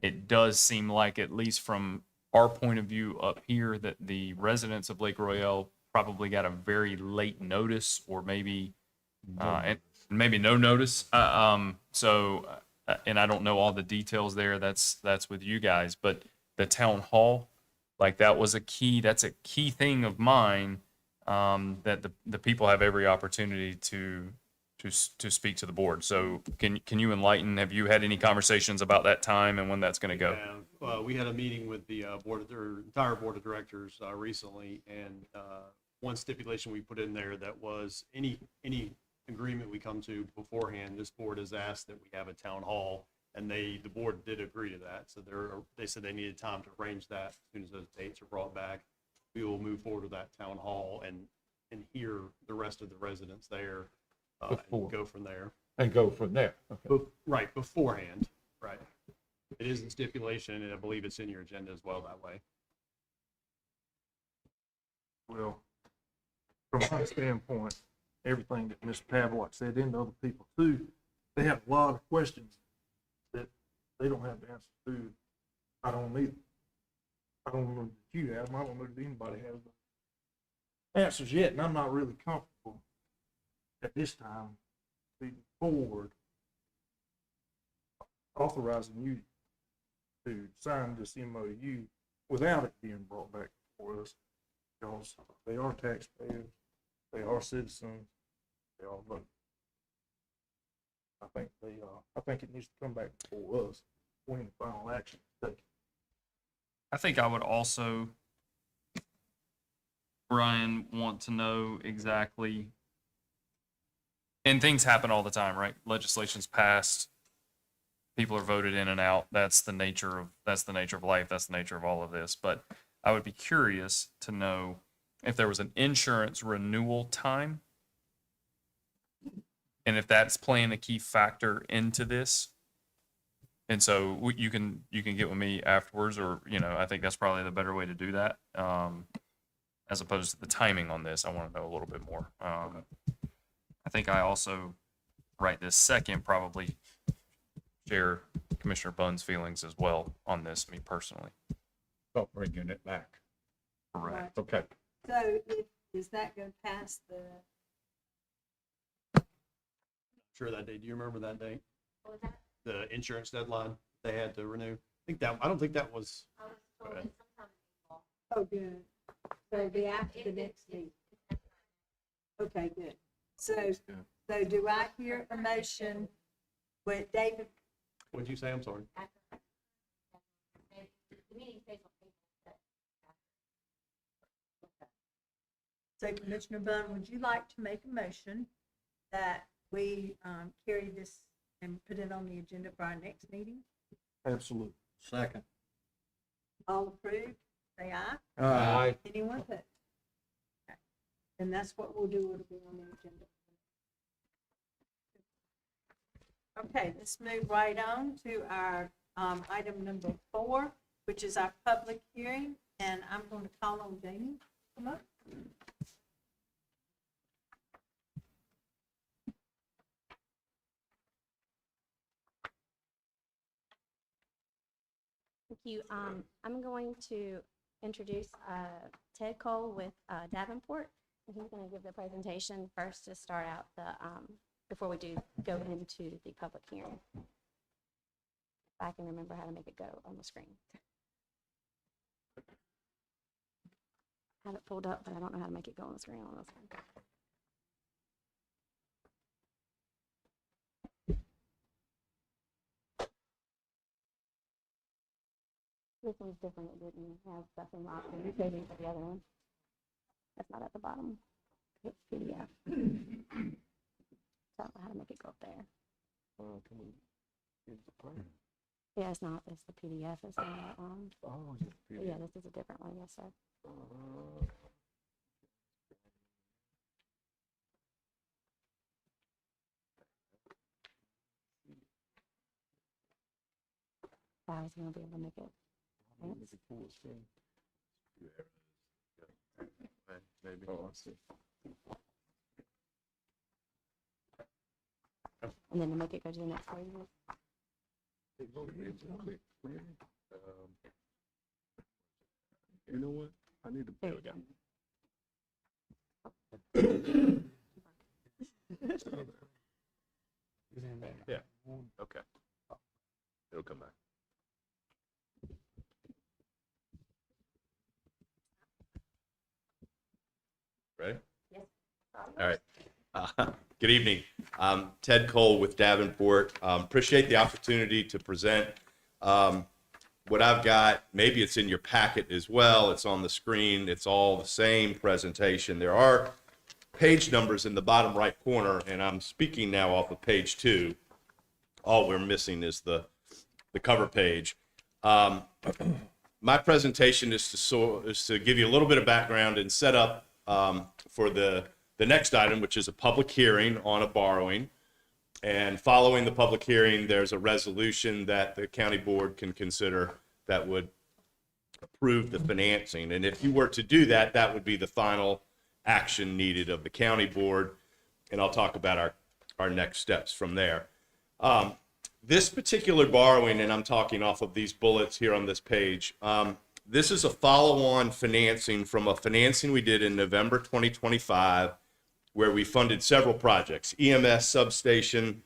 It does seem like, at least from our point of view up here, that the residents of Lake Royale probably got a very late notice, or maybe, and maybe no notice. And I don't know all the details there. That's with you guys, but the town hall, like that's a key thing of mine, that the people have every opportunity to speak to the board. So can you enlighten, have you had any conversations about that time and when that's going to go? Yeah, we had a meeting with the entire board of directors recently, and one stipulation we put in there that was any agreement we come to beforehand, this board has asked that we have a town hall, and the board did agree to that. So they said they needed time to arrange that. As soon as those dates are brought back, we will move forward with that town hall and hear the rest of the residents there. And go from there. and go from there. Okay. Right, beforehand, right. It is in stipulation, and I believe it's in your agenda as well that way. Well, from my standpoint, everything that Mr. Pavlock said, and other people too, they have a lot of questions that they don't have the answers to. I don't either. I don't know that you have them. I don't know that anybody has the answers yet, and I'm not really comfortable at this time moving forward authorizing you to sign this MOU without it being brought back before us, because they are taxpayers, they are citizens, they all vote. I think it needs to come back before us when the final action is taken. I think I would also, Ryan, want to know exactly, and things happen all the time, right? Legislation's passed, people are voted in and out. That's the nature of life. That's the nature of all of this. But I would be curious to know if there was an insurance renewal time, and if that's playing a key factor into this. And so you can get with me afterwards, or I think that's probably the better way to do that. As opposed to the timing on this, I want to know a little bit more. I think I also, right this second, probably share Commissioner Bunn's feelings as well on this, me personally. About bringing it back. Correct. Okay. So does that go past the? Sure that day. Do you remember that date? What was that? The insurance deadline they had to renew. I don't think that was. Oh, good. So it'll be after the next meeting. Okay, good. So do I hear a motion with David? What'd you say? I'm sorry. So Commissioner Bunn, would you like to make a motion that we carry this and put it on the agenda for our next meeting? Absolutely. Second. All approved, say aye. Aye. Anyone opposed? Okay. And that's what we'll do, it'll be on the agenda. Okay, let's move right on to our item number 4, which is our public hearing, and I'm going to call on Jamie. Come up. Thank you. I'm going to introduce Ted Cole with Davenport, and he's going to give the presentation first to start out before we do go into the public hearing. If I can remember how to make it go on the screen. I have it pulled up, but I don't know how to make it go on the screen on this one. This one's different. It didn't have stuff in lock, and you showed me for the other one. That's not at the bottom. It's PDF. So I don't know how to make it go up there. Can we use the plan? Yeah, it's not, it's the PDF, it's not, Oh, yeah, this is a different one, yes, sir. I was gonna be able to make it. Thanks. Maybe. Oh, I see. And then to make it go to the next page. You know what? I need to. There we go. Yeah. Okay. It'll come back. Ready? Yes. All right. Good evening. Ted Cole with Davenport. Appreciate the opportunity to present what I've got. Maybe it's in your packet as well. It's on the screen. It's all the same presentation. There are page numbers in the bottom right corner, and I'm speaking now off of page 2. All we're missing is the cover page. My presentation is to give you a little bit of background and set up for the next item, which is a public hearing on a borrowing. And following the public hearing, there's a resolution that the county board can consider that would approve the financing. And if you were to do that, that would be the final action needed of the county board. And I'll talk about our next steps from there. This particular borrowing, and I'm talking off of these bullets here on this page, this is a follow-on financing from a financing we did in November 2025, where we funded several projects: EMS substation,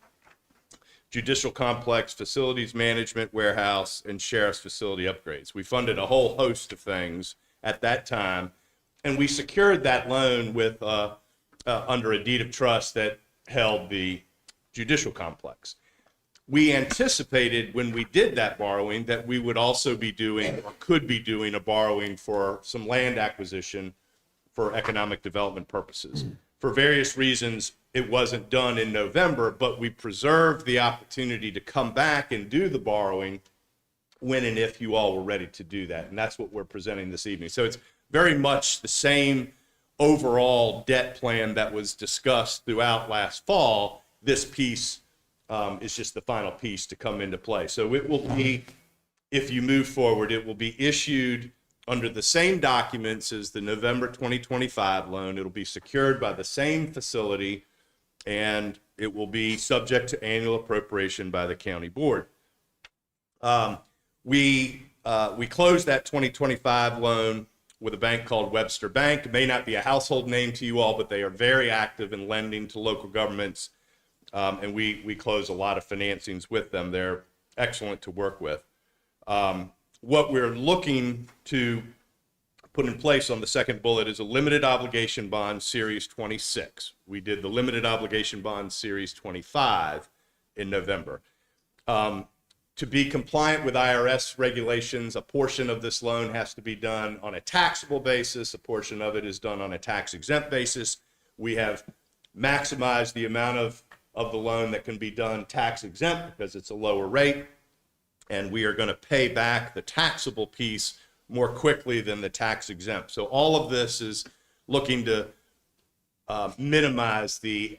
judicial complex, facilities management, warehouse, and sheriff's facility upgrades. We funded a whole host of things at that time, and we secured that loan with under a deed of trust that held the judicial complex. We anticipated when we did that borrowing that we would also be doing, or could be doing, a borrowing for some land acquisition for economic development purposes. For various reasons, it wasn't done in November, but we preserved the opportunity to come back and do the borrowing when and if you all were ready to do that. And that's what we're presenting this evening. So it's very much the same overall debt plan that was discussed throughout last fall. This piece is just the final piece to come into play. So it will be, if you move forward, it will be issued under the same documents as the November 2025 loan. It'll be secured by the same facility, and it will be subject to annual appropriation by the county board. We closed that 2025 loan with a bank called Webster Bank. It may not be a household name to you all, but they are very active in lending to local governments. And we close a lot of financings with them. They're excellent to work with. What we're looking to put in place on the second bullet is a limited obligation bond series 26. We did the limited obligation bond series 25 in November. To be compliant with IRS regulations, a portion of this loan has to be done on a taxable basis. A portion of it is done on a tax exempt basis. We have maximized the amount of the loan that can be done tax exempt because it's a lower rate. And we are going to pay back the taxable piece more quickly than the tax exempt. So all of this is looking to minimize the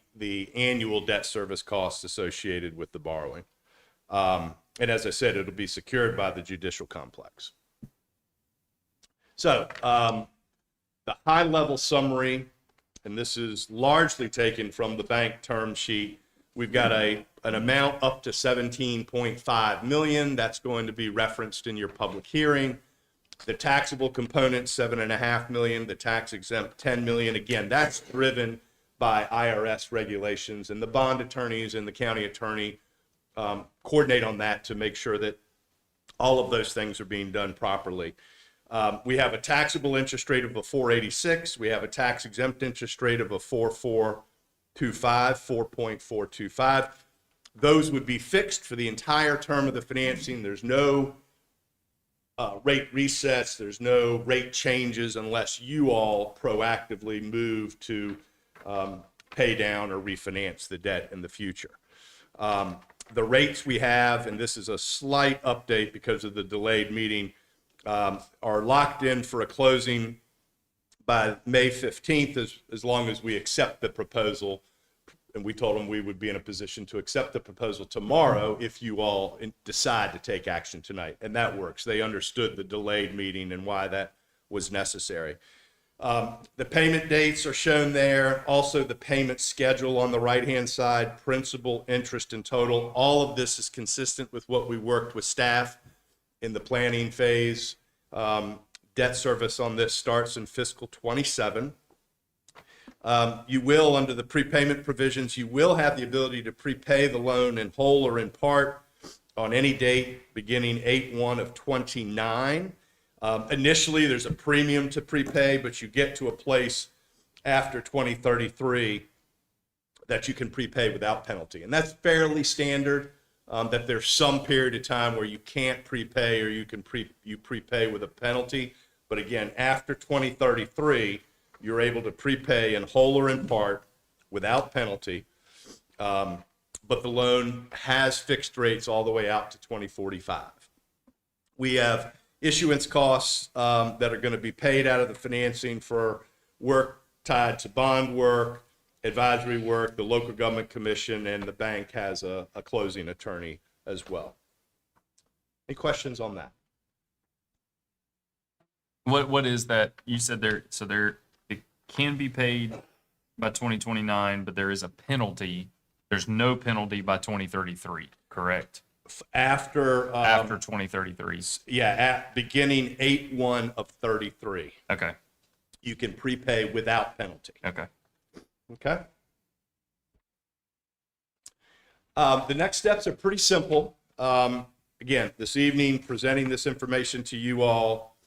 annual debt service costs associated with the borrowing. And as I said, it'll be secured by the judicial complex. So the high-level summary, and this is largely taken from the bank term sheet. We've got an amount up to $17.5 million. That's going to be referenced in your public hearing. The taxable component, $7.5 million. The tax exempt, $10 million. Again, that's driven by IRS regulations, and the bond attorneys and the county attorney coordinate on that to make sure that all of those things are being done properly. We have a taxable interest rate of a 4.86. We have a tax exempt interest rate of a 4.425. Those would be fixed for the entire term of the financing. There's no rate resets. There's no rate changes unless you all proactively move to pay down or refinance the debt in the future. The rates we have, and this is a slight update because of the delayed meeting, are locked in for a closing by May 15th, as long as we accept the proposal. And we told them we would be in a position to accept the proposal tomorrow if you all decide to take action tonight. And that works. They understood the delayed meeting and why that was necessary. The payment dates are shown there. Also, the payment schedule on the right-hand side, principal, interest, and total. All of this is consistent with what we worked with staff in the planning phase. Debt service on this starts in fiscal 27. You will, under the prepayment provisions, you will have the ability to prepay the loan in whole or in part on any date beginning 8/1 of 29. Initially, there's a premium to prepay, but you get to a place after 2033 that you can prepay without penalty. And that's fairly standard, that there's some period of time where you can't prepay or you can prepay with a penalty. But again, after 2033, you're able to prepay in whole or in part without penalty. But the loan has fixed rates all the way out to 2045. We have issuance costs that are going to be paid out of the financing for work tied to bond work, advisory work, the local government commission, and the bank has a closing attorney as well. Any questions on that? What is that? You said it can be paid by 2029, but there is a penalty. There's no penalty by 2033, correct? After 2033. Yeah, at beginning 8/1 of 33. Okay. You can prepay without penalty. Okay. Okay. The next steps are pretty simple. Again, this evening, presenting this information to you all.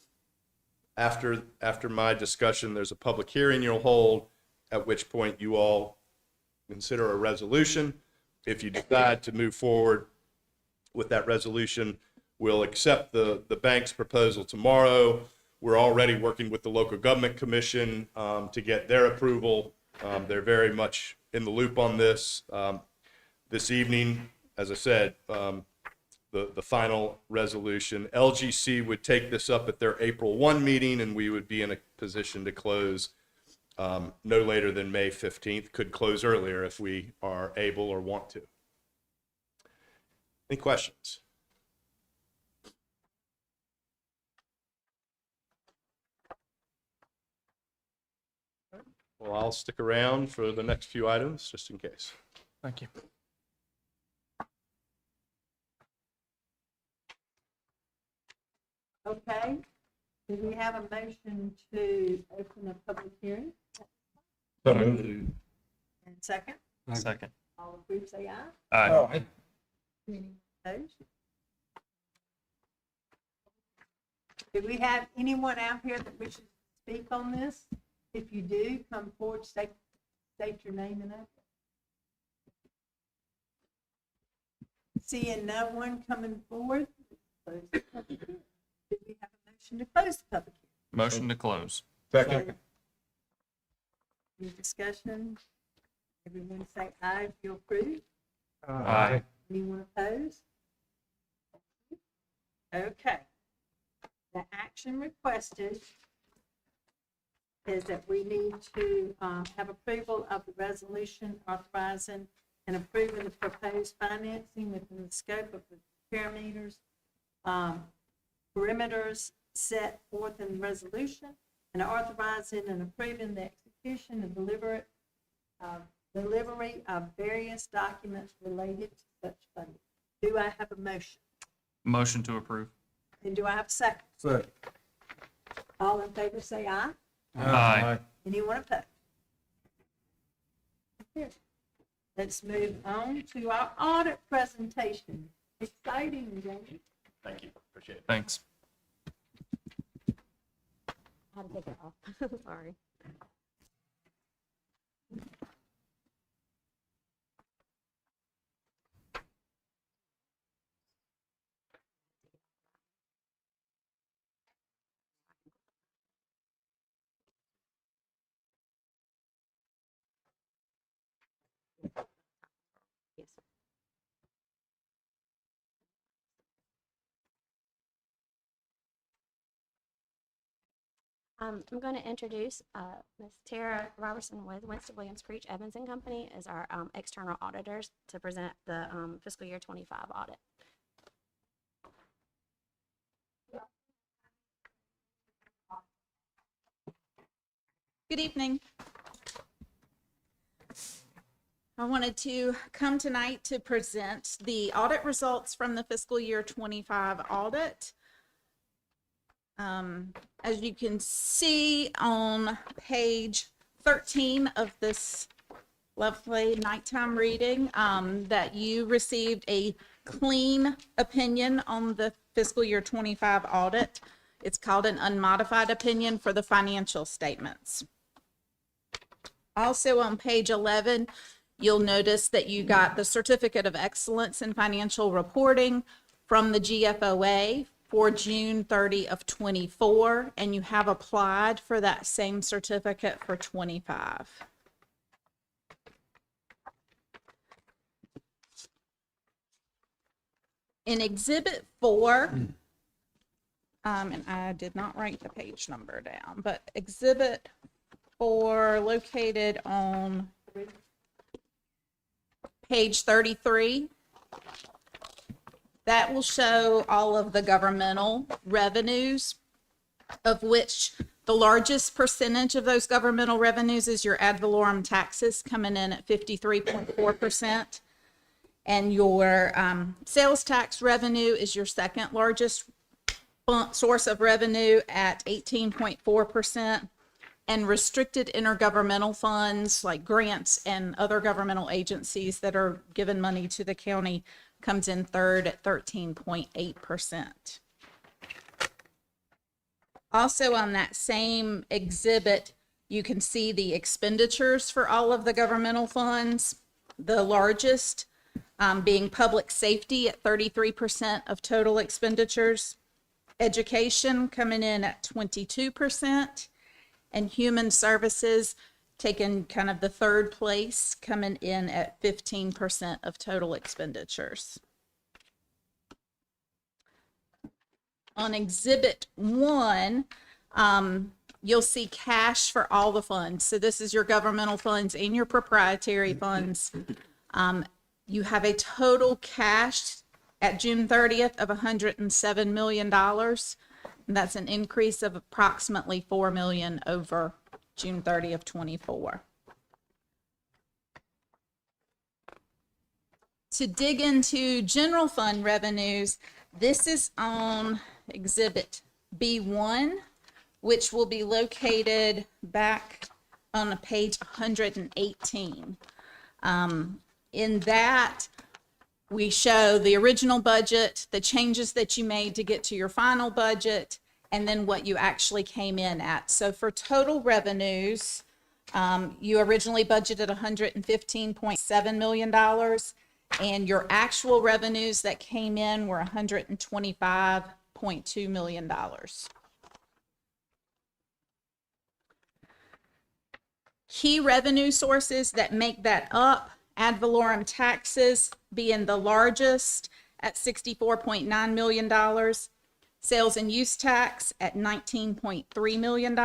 After my discussion, there's a public hearing you'll hold, at which point you all consider a resolution. If you decide to move forward with that resolution, we'll accept the bank's proposal tomorrow. We're already working with the local government commission to get their approval. They're very much in the loop on this. This evening, as I said, the final resolution. LGC would take this up at their April 1 meeting, and we would be in a position to close no later than May 15th. Could close earlier if we are able or want to. Any questions? Well, I'll stick around for the next few items, just in case. Thank you. Okay, do we have a motion to open a public hearing? And second? Second. All approve, say aye. Aye. Any opposed? Do we have anyone out here that wishes to speak on this? If you do, come forward, state your name and address. Seeing no one coming forward, close the public hearing. Do we have a motion to close the public hearing? Motion to close. Second. Any discussion? Everyone say aye if you approve. Aye. Anyone opposed? Okay. The action requested is that we need to have approval of the resolution authorizing and approving the proposed financing within the scope of the parameters, perimeters set forth in the resolution, and authorizing and approving the execution and delivery of various documents related to such funding. Do I have a motion? Motion to approve. And do I have a second? Second. All in favor say aye. Aye. Anyone opposed? Here. Let's move on to our audit presentation. Exciting, Jamie. Thank you. Appreciate it. Thanks. I had to take it off. Sorry. Yes. I'm going to introduce Ms. Tara Robertson with Winston Williams Creech Evans and Company as our external auditors to present the fiscal year 25 audit. Good evening. I wanted to come tonight to present the audit results from the fiscal year 25 audit. As you can see on page 13 of this lovely nighttime reading, that you received a clean opinion on the fiscal year 25 audit. It's called an unmodified opinion for the financial statements. Also on page 11, you'll notice that you got the Certificate of Excellence in Financial Reporting from the GFOA for June 30 of 24, and you have applied for that same certificate for 25. In Exhibit 4, and I did not write the page number down, but Exhibit 4 located on page 33. That will show all of the governmental revenues, of which the largest percentage of those governmental revenues is your ad valorem taxes, coming in at 53.4%. And your sales tax revenue is your second largest source of revenue at 18.4%. And restricted intergovernmental funds like grants and other governmental agencies that are given money to the county comes in third at 13.8%. Also on that same exhibit, you can see the expenditures for all of the governmental funds. The largest being public safety at 33% of total expenditures, education coming in at 22%, and human services taking kind of the third place, coming in at 15% of total expenditures. On Exhibit 1, you'll see cash for all the funds. So this is your governmental funds and your proprietary funds. You have a total cash at June 30th of $107 million. And that's an increase of approximately $4 million over June 30 of 24. To dig into general fund revenues, this is on Exhibit B1, which will be located back on page 118. In that, we show the original budget, the changes that you made to get to your final budget, and then what you actually came in at. So for total revenues, you originally budgeted $115.7 million, and your actual revenues that came in were $125.2 million. Key revenue sources that make that up: ad valorem taxes being the largest at $64.9 million, sales and use tax at $19.3 million,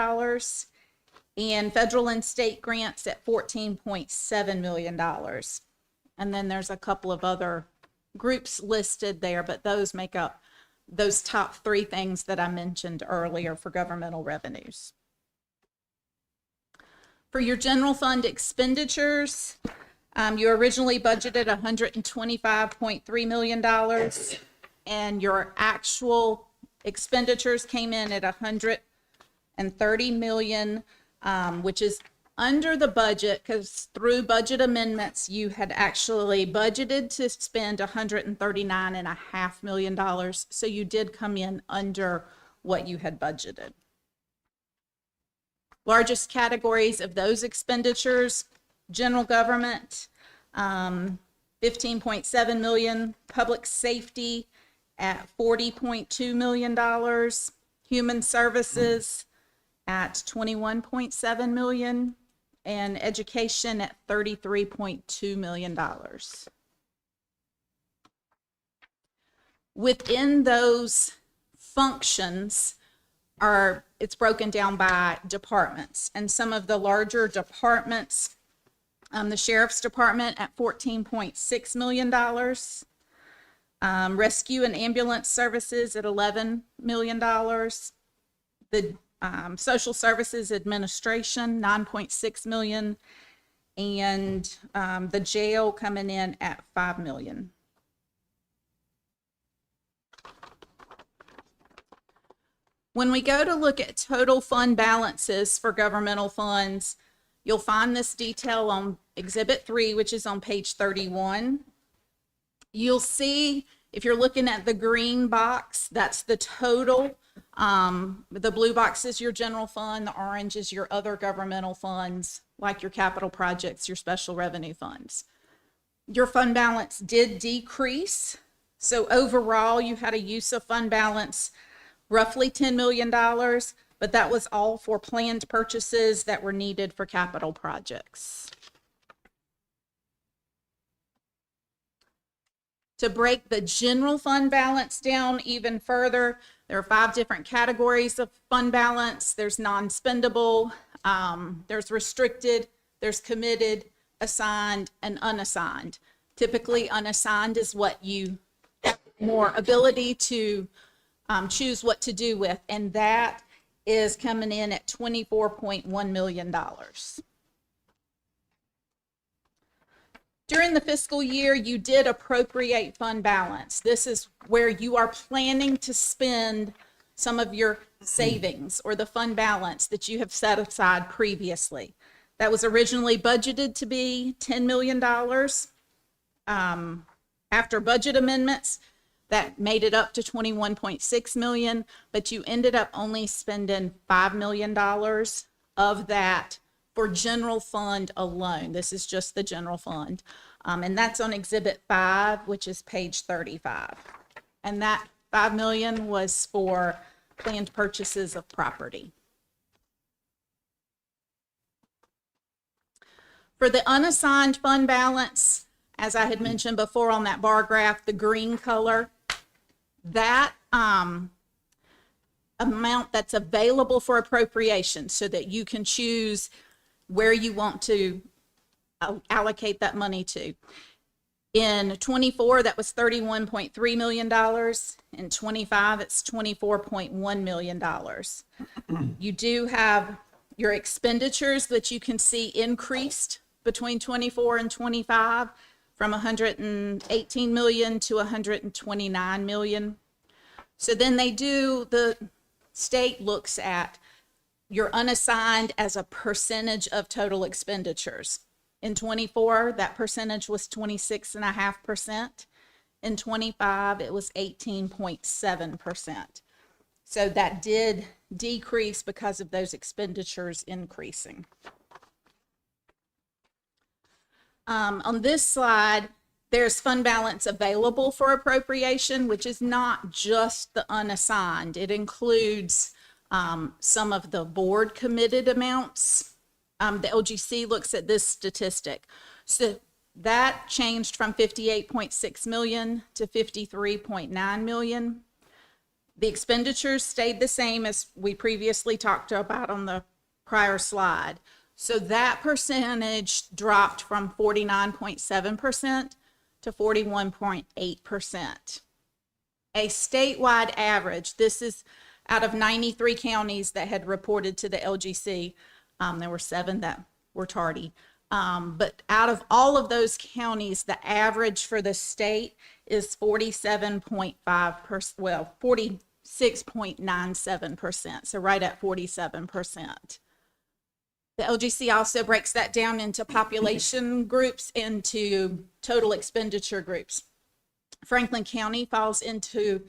and federal and state grants at $14.7 million. And then there's a couple of other groups listed there, but those make up those top three things that I mentioned earlier for governmental revenues. For your general fund expenditures, you originally budgeted $125.3 million, and your actual expenditures came in at $130 million, which is under the budget, because through budget amendments, you had actually budgeted to spend $139.5 million. So you did come in under what you had budgeted. Largest categories of those expenditures: general government, 15.7 million, public safety at $40.2 million, human services at $21.7 million, and education at $33.2 million. Within those functions, it's broken down by departments. And some of the larger departments, the sheriff's department at $14.6 million. Rescue and ambulance services at $11 million. The social services administration, $9.6 million. And the jail coming in at $5 million. When we go to look at total fund balances for governmental funds, you'll find this detail on Exhibit 3, which is on page 31. You'll see, if you're looking at the green box, that's the total. The blue box is your general fund, the orange is your other governmental funds, like your capital projects, your special revenue funds. Your fund balance did decrease. So overall, you had a use of fund balance roughly $10 million, but that was all for planned purchases that were needed for capital projects. To break the general fund balance down even further, there are 5 different categories of fund balance. There's non-spendable, there's restricted, there's committed, assigned, and unassigned. Typically, unassigned is what you have more ability to choose what to do with, and that is coming in at $24.1 million. During the fiscal year, you did appropriate fund balance. This is where you are planning to spend some of your savings or the fund balance that you have set aside previously. That was originally budgeted to be $10 million. After budget amendments, that made it up to $21.6 million, but you ended up only spending $5 million of that for general fund alone. This is just the general fund. And that's on Exhibit 5, which is page 35. And that $5 million was for planned purchases of property. For the unassigned fund balance, as I had mentioned before on that bar graph, the green color, that amount that's available for appropriation so that you can choose where you want to allocate that money to. In 24, that was $31.3 million. In 25, it's $24.1 million. You do have your expenditures that you can see increased between 24 and 25 from 118 million to 129 million. So then the state looks at your unassigned as a percentage of total expenditures. In 24, that percentage was 26.5%. In 25, it was 18.7%. So that did decrease because of those expenditures increasing. On this slide, there's fund balance available for appropriation, which is not just the unassigned. It includes some of the board committed amounts. The LGC looks at this statistic. So that changed from 58.6 million to 53.9 million. The expenditures stayed the same as we previously talked about on the prior slide. So that percentage dropped from 49.7% to 41.8%. A statewide average, this is out of 93 counties that had reported to the LGC. There were 7 that were tardy. But out of all of those counties, the average for the state is 47.5%, well, 46.97%, so right at 47%. The LGC also breaks that down into population groups, into total expenditure groups. Franklin County falls into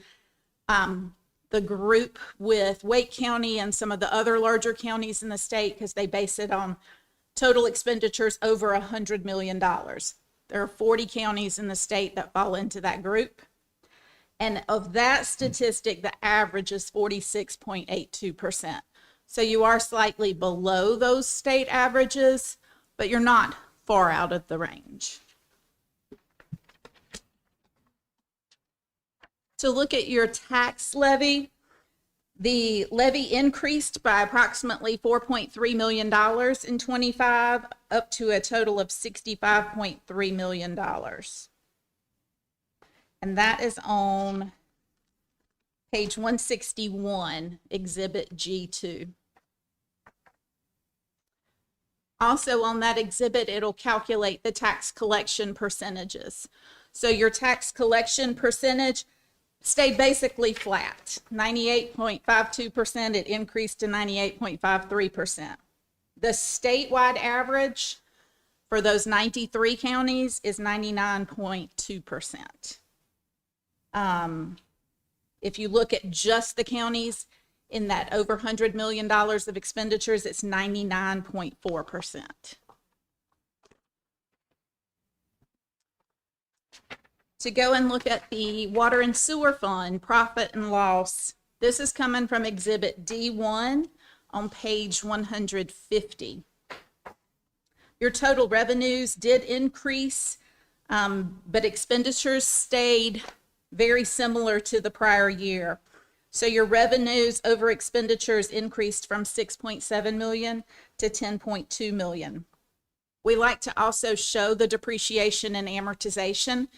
the group with Wake County and some of the other larger counties in the state because they base it on total expenditures over $100 million. There are 40 counties in the state that fall into that group. And of that statistic, the average is 46.82%. So you are slightly below those state averages, but you're not far out of the range. To look at your tax levy, The levy increased by approximately $4.3 million in '25, up to a total of $65.3 million. And that is on page 161, Exhibit G2. Also on that exhibit, it'll calculate the tax collection percentages. So your tax collection percentage stayed basically flat, 98.52%. It increased to 98.53%. The statewide average for those 93 counties is 99.2%. If you look at just the counties in that over $100 million of expenditures, it's 99.4%. To go and look at the water and sewer fund profit and loss, this is coming from Exhibit D1 on page 150. Your total revenues did increase, but expenditures stayed very similar to the prior year. So your revenues over expenditures increased from 6.7 million to 10.2 million. We like to also show the depreciation and amortization.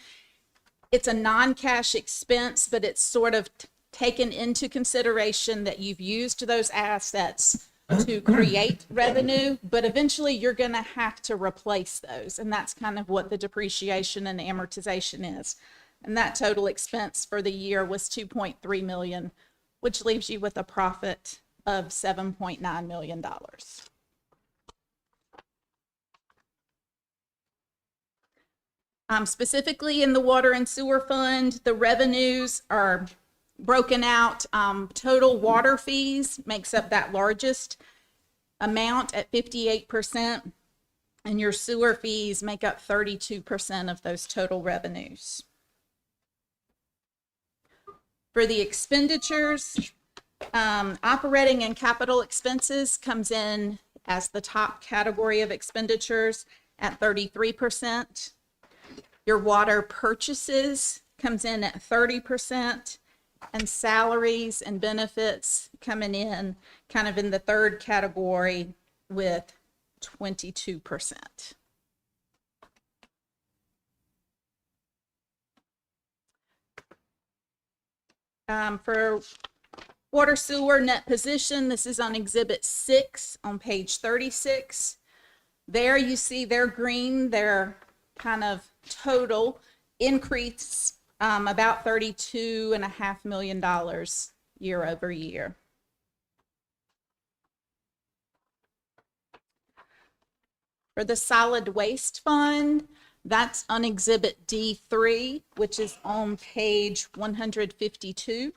It's a non-cash expense, but it's sort of taken into consideration that you've used those assets to create revenue, but eventually you're going to have to replace those. And that's kind of what the depreciation and amortization is. And that total expense for the year was 2.3 million, which leaves you with a profit of $7.9 million. Specifically in the water and sewer fund, the revenues are broken out. Total water fees makes up that largest amount at 58%, and your sewer fees make up 32% of those total revenues. For the expenditures, operating and capital expenses comes in as the top category of expenditures at 33%. Your water purchases comes in at 30%, and salaries and benefits coming in kind of in the third category with 22%. For water sewer net position, this is on Exhibit 6 on page 36. There you see their green, their kind of total increase about $32.5 million year over year. For the solid waste fund, that's on Exhibit D3, which is on page 152.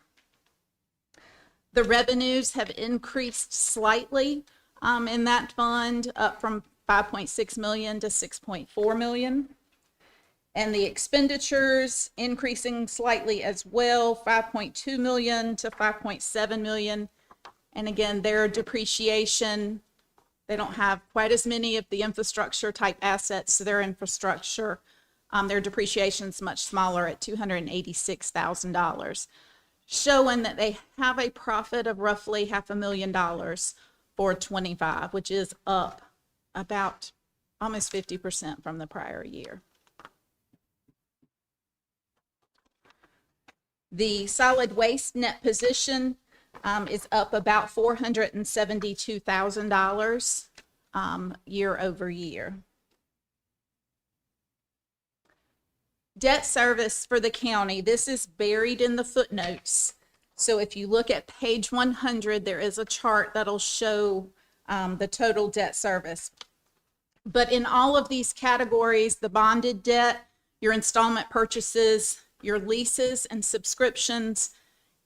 The revenues have increased slightly in that fund, up from 5.6 million to 6.4 million. And the expenditures increasing slightly as well, 5.2 million to 5.7 million. And again, their depreciation, they don't have quite as many of the infrastructure type assets, so their infrastructure, their depreciation is much smaller at $286,000, showing that they have a profit of roughly $500,000 for 25, which is up about almost 50% from the prior year. The solid waste net position is up about $472,000 year over year. Debt service for the county, this is buried in the footnotes. So if you look at page 100, there is a chart that'll show the total debt service. But in all of these categories, the bonded debt, your installment purchases, your leases and subscriptions,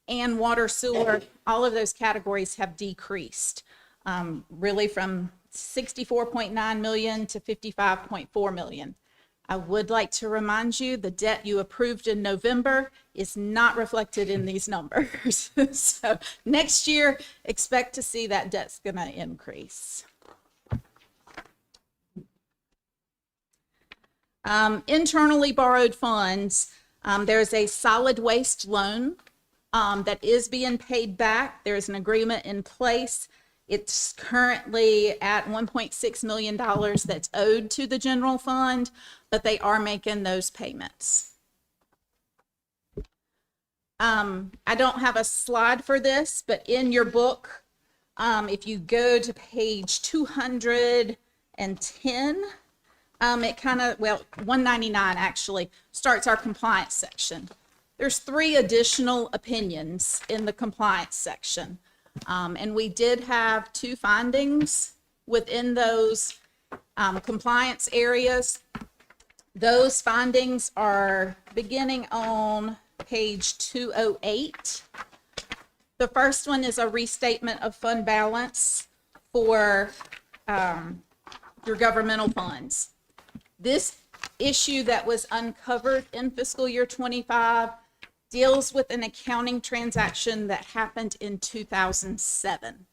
and water sewer, all of those categories have decreased, really from 64.9 million to 55.4 million. I would like to remind you the debt you approved in November is not reflected in these numbers. So next year, expect to see that debt's going to increase. Internally borrowed funds, there's a solid waste loan that is being paid back. There's an agreement in place. It's currently at $1.6 million that's owed to the general fund, but they are making those payments. I don't have a slide for this, but in your book, if you go to page 210, it kind of, well, 199 actually starts our compliance section. There's 3 additional opinions in the compliance section. And we did have 2 findings within those compliance areas. Those findings are beginning on page 208. The first one is a restatement of fund balance for your governmental funds. This issue that was uncovered in fiscal year 25 deals with an accounting transaction that happened in 2007.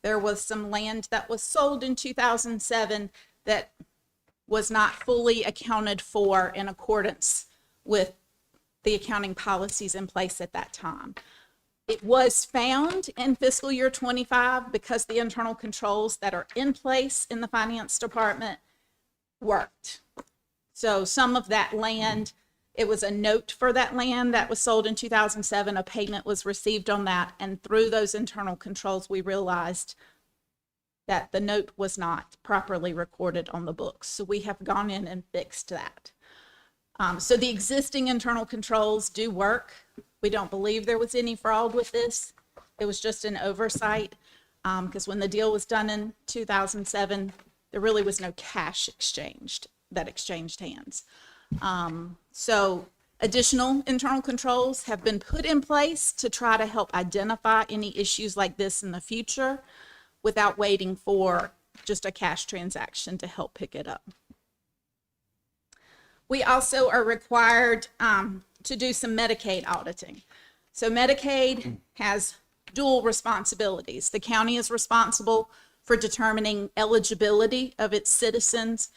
There was some land that was sold in 2007 that was not fully accounted for in accordance with the accounting policies in place at that time. It was found in fiscal year 25 because the internal controls that are in place in the finance department worked. So some of that land, it was a note for that land that was sold in 2007. A payment was received on that. And through those internal controls, we realized that the note was not properly recorded on the books. So we have gone in and fixed that. So the existing internal controls do work. We don't believe there was any fraud with this. It was just an oversight because when the deal was done in 2007, there really was no cash exchanged that exchanged hands. So additional internal controls have been put in place to try to help identify any issues like this in the future without waiting for just a cash transaction to help pick it up. We also are required to do some Medicaid auditing. So Medicaid has dual responsibilities. The county is responsible for determining eligibility of its citizens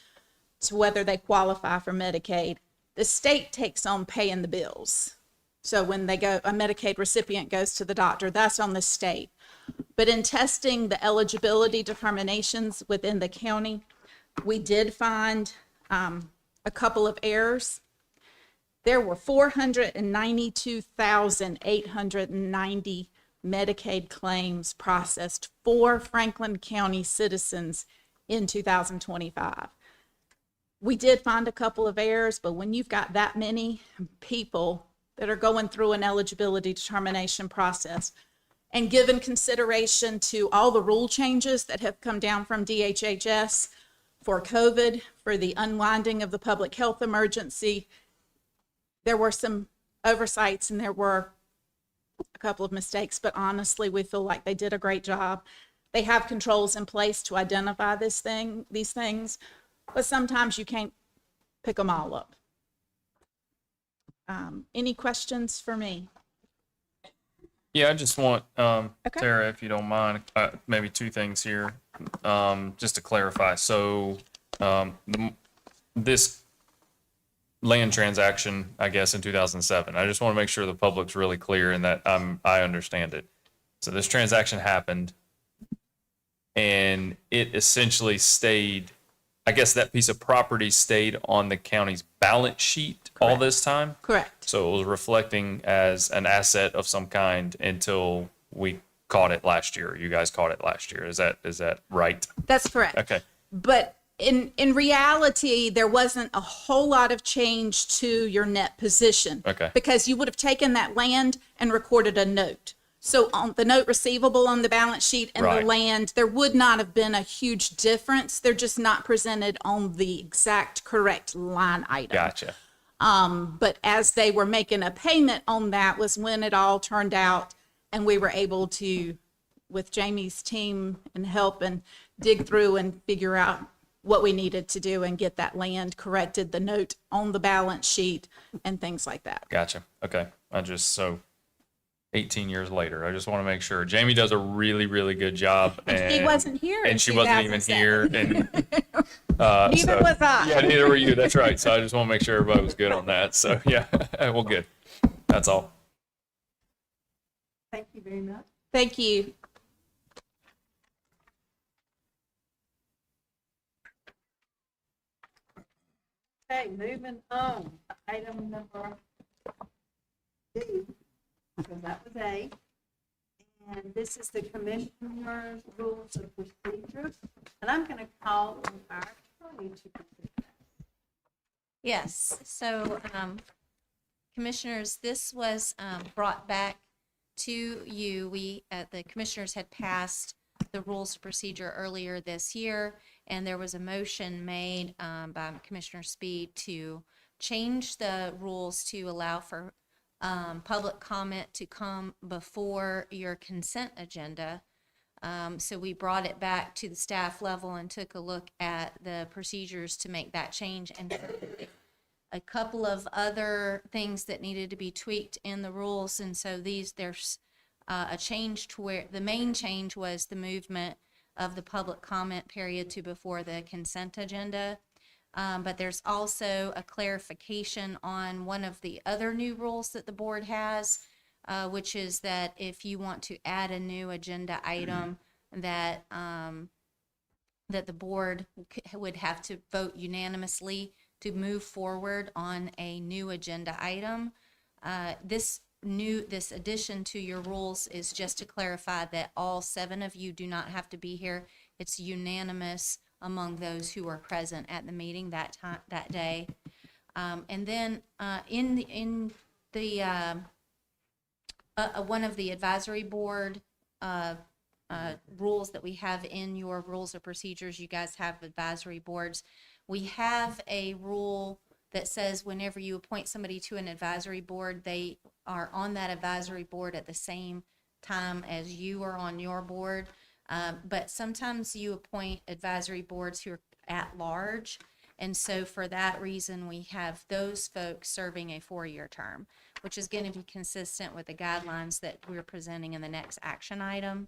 to whether they qualify for Medicaid. The state takes on paying the bills. So when a Medicaid recipient goes to the doctor, that's on the state. But in testing the eligibility determinations within the county, we did find a couple of errors. There were 492,890 Medicaid claims processed for Franklin County citizens in 2025. We did find a couple of errors, but when you've got that many people that are going through an eligibility determination process, and given consideration to all the rule changes that have come down from DHHS for COVID, for the unwinding of the public health emergency, there were some oversights and there were a couple of mistakes, but honestly, we feel like they did a great job. They have controls in place to identify these things, but sometimes you can't pick them all up. Any questions for me? Yeah, I just want, Tara, if you don't mind, maybe 2 things here, just to clarify. So this land transaction, I guess, in 2007, I just want to make sure the public's really clear and that I understand it. So this transaction happened and it essentially stayed, I guess that piece of property stayed on the county's balance sheet all this time? Correct. So it was reflecting as an asset of some kind until we caught it last year. You guys caught it last year. Is that right? That's correct. Okay. But in reality, there wasn't a whole lot of change to your net position. Okay. Because you would have taken that land and recorded a note. So on the note receivable on the balance sheet and the land, there would not have been a huge difference. They're just not presented on the exact correct line item. Gotcha. But as they were making a payment on that was when it all turned out and we were able to, with Jamie's team and help, and dig through and figure out what we needed to do and get that land corrected, the note on the balance sheet and things like that. Gotcha. Okay. 18 years later, I just want to make sure. Jamie does a really, really good job. And she wasn't here. And she wasn't even here. And neither was I. Yeah, neither were you. That's right. So I just want to make sure everybody was good on that. So yeah, well, good. That's all. Thank you very much. Thank you. Okay, moving on, to item number 2, because that was A. And this is the Commissioner's Rules of Procedure. And I'm going to call on our attorney to present that. Yes, so, Commissioners, this was brought back to you. The Commissioners had passed the rules of procedure earlier this year, and there was a motion made by Commissioner Speed to change the rules to allow for public comment to come before your consent agenda. So we brought it back to the staff level and took a look at the procedures to make that change, and a couple of other things that needed to be tweaked in the rules. And so there's a change to where the main change was the movement of the public comment period to before the consent agenda. But there's also a clarification on one of the other new rules that the board has, which is that if you want to add a new agenda item, that the board would have to vote unanimously to move forward on a new agenda item. This addition to your rules is just to clarify that all 7 of you do not have to be here. It's unanimous among those who are present at the meeting that day. And then in the one of the advisory board rules that we have in your rules of procedures, you guys have advisory boards. We have a rule that says whenever you appoint somebody to an advisory board, they are on that advisory board at the same time as you are on your board. But sometimes you appoint advisory boards who are at large. And so for that reason, we have those folks serving a 4-year term, which is going to be consistent with the guidelines that we're presenting in the next action item.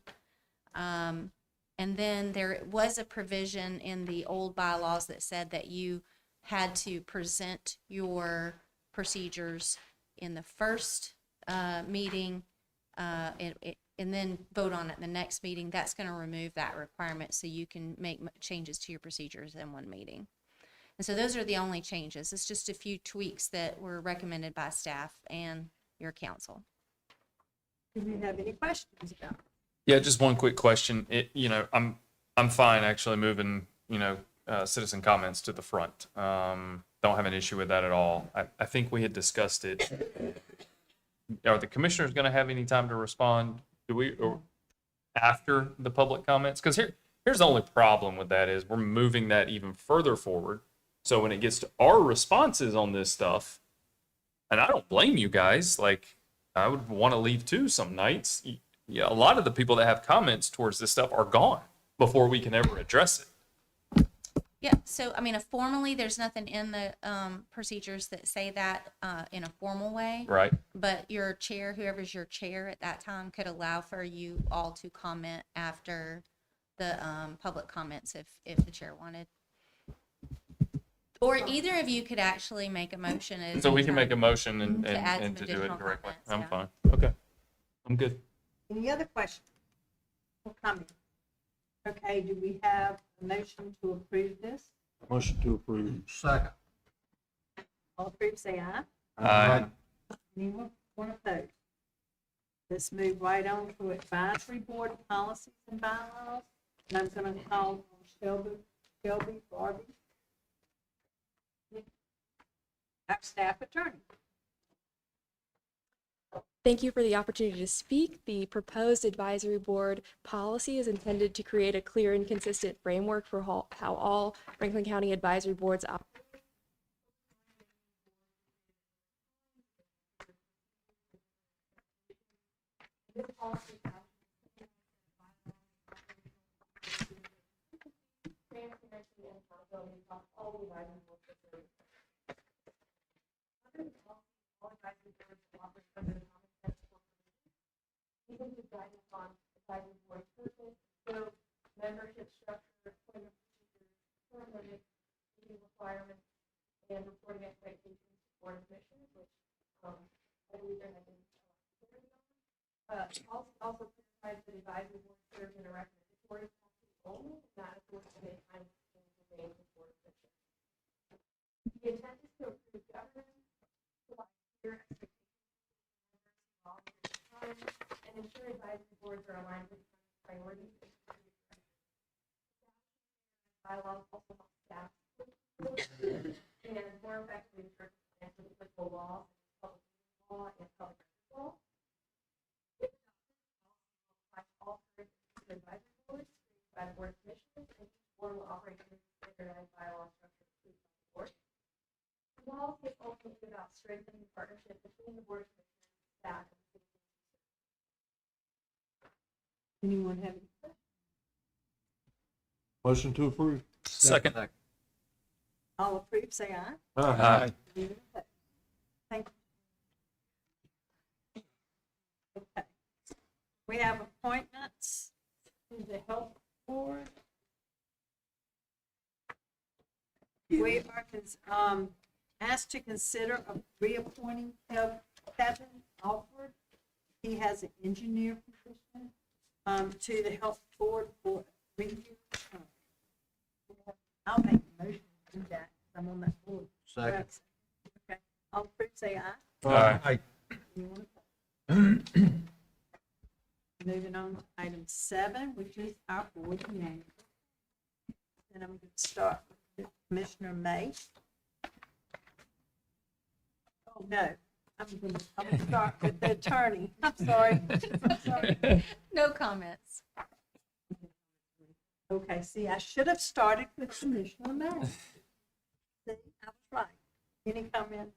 And then there was a provision in the old bylaws that said that you had to present your procedures in the first meeting and then vote on it in the next meeting. That's going to remove that requirement so you can make changes to your procedures in one meeting. And so those are the only changes. It's just a few tweaks that were recommended by staff and your council. Do you have any questions about it? Yeah, just one quick question. I'm fine actually moving, citizen comments to the front. Don't have an issue with that at all. I think we had discussed it. Are the commissioners going to have any time to respond? Or after the public comments? Because here's the only problem with that is we're moving that even further forward. So when it gets to our responses on this stuff, and I don't blame you guys, like I would want to leave too some nights. Yeah, a lot of the people that have comments towards this stuff are gone before we can ever address it. Yeah, so I mean, formally, there's nothing in the procedures that say that in a formal way. Right. But your chair, whoever's your chair at that time, could allow for you all to comment after the public comments if the chair wanted. Or either of you could actually make a motion. So we can make a motion and to do it directly. I'm fine. Okay. I'm good. Any other questions or comments? Okay, do we have a motion to approve this? Motion to approve. Second. All approved, say aye. Aye. Anyone opposed? Let's move right on to advisory board policies and bylaws. And I'm going to call on Shelby Barbie, our staff attorney. Thank you for the opportunity to speak. The proposed advisory board policy is intended to create a clear and consistent framework for how all Franklin County advisory boards operate. Guidance on advisory board purpose, scope, membership structure, appointment procedures, term limits, meeting requirements, and reporting expectations to board commissioners, which I believe there have been Also clarifies that advisory board serves in a recommendatory capacity only, not a force of any kind of remains the board official. The intent is to improve governance, provide clear expectations for members involved at the time, and ensure advisory boards are aligned with priorities and strategic direction. Bylaws also help staff and more effectively interpret applicable law, public law, and public records law. All current advisory boards created by the board of commissioners, and each board will operate under the standardized bylaw structure approved by the board. The policy is ultimately about strengthening the partnership between the board of commissioners, staff, and the city. Anyone have any questions? Motion to approve. Second. All approved, say aye. Aye. Thank you. Okay. We have appointments to the health board. We are asked to consider reappointing Kevin Alford. He has an engineer position to the health board for 3 years. I'll make a motion to do that. I'm on that board. Second. Okay. All approved, say aye. Aye. Moving on to item 7, which is our board meeting. And I'm going to start with Commissioner May. Oh, no, I'm going to start with the attorney. I'm sorry. I'm sorry. No comments. Okay, see, I should have started with Commissioner May. See, I was right. Any comments?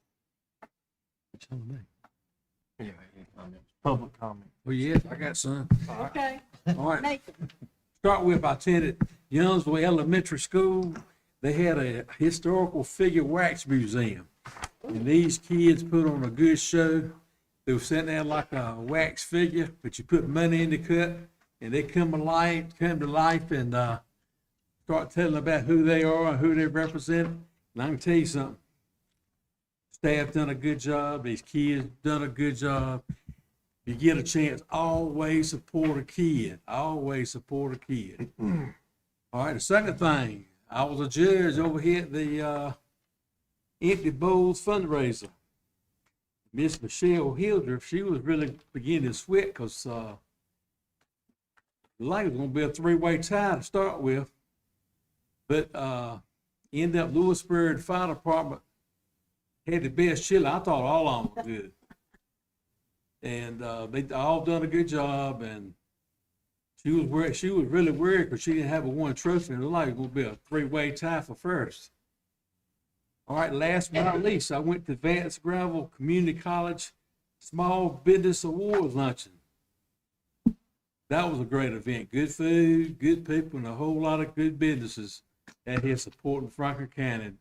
Public comment. Well, yes, I got some. Okay. All right. Make it. Start with, I attended Youngsville Elementary School. They had a historical figure wax museum. And these kids put on a good show. They were sitting there like a wax figure, but you put money in the cut and they come to life and start telling about who they are and who they represent. And I can tell you something. Staff done a good job. These kids done a good job. If you get a chance, always support a kid. Always support a kid. All right, the second thing, I was a judge over here at the Empty Bowls fundraiser. Miss Michelle Hildreth, she was really beginning to sweat because like it was going to be a 3-way tie to start with. But ended up Lewisburg Fire Department had the best chili. I thought all of them were good. And they all done a good job. And she was really worried because she didn't have a 1 trophy. And it looked like it was going to be a 3-way tie for first. All right, last but not least, I went to Vance Gravel Community College Small Business Awards Luncheon. That was a great event. Good food, good people, and a whole lot of good businesses out here supporting Franklin County.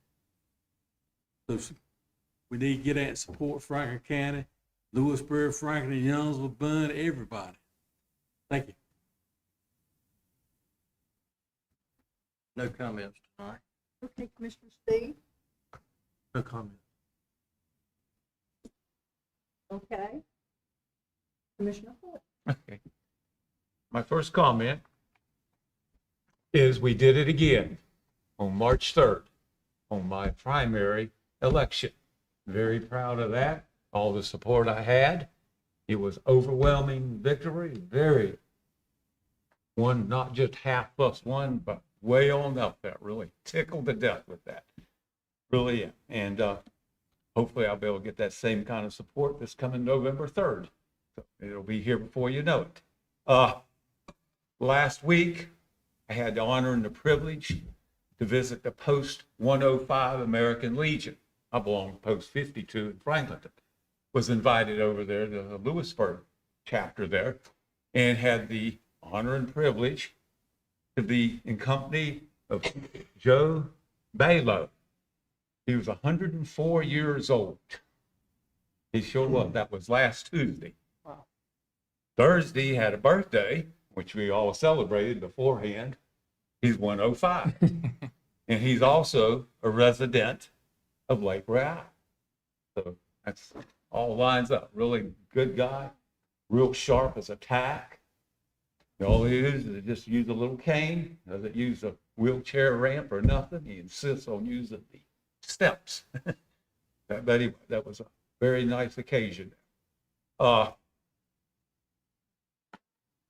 So we need to get out and support Franklin County, Lewisburg, Franklin, Youngsville, Bund, everybody. Thank you. No comments tonight. Okay, Commissioner Steve. No comment. Okay. Commissioner Ford. Okay. My first comment is we did it again on March 3rd on my primary election. Very proud of that. All the support I had. It was overwhelming victory. Very one, not just half plus one, but way on up there. Really tickled to death with that. Really am. And hopefully I'll be able to get that same kind of support this coming November 3rd. So it'll be here before you know it. Last week, I had the honor and the privilege to visit the Post 105 American Legion. I belong to Post 52 in Franklinton. Was invited over there to the Lewisburg chapter there and had the honor and privilege to be in company of Joe Balo. He was 104 years old. He sure was. That was last Tuesday. Wow. Thursday, he had a birthday, which we all celebrated beforehand. He's 105. And he's also a resident of Lake Royale. So that's all lines up. Really good guy, real sharp as a tack. All he is just use a little cane, doesn't use a wheelchair ramp or nothing. He insists on using the steps. But anyway, that was a very nice occasion. I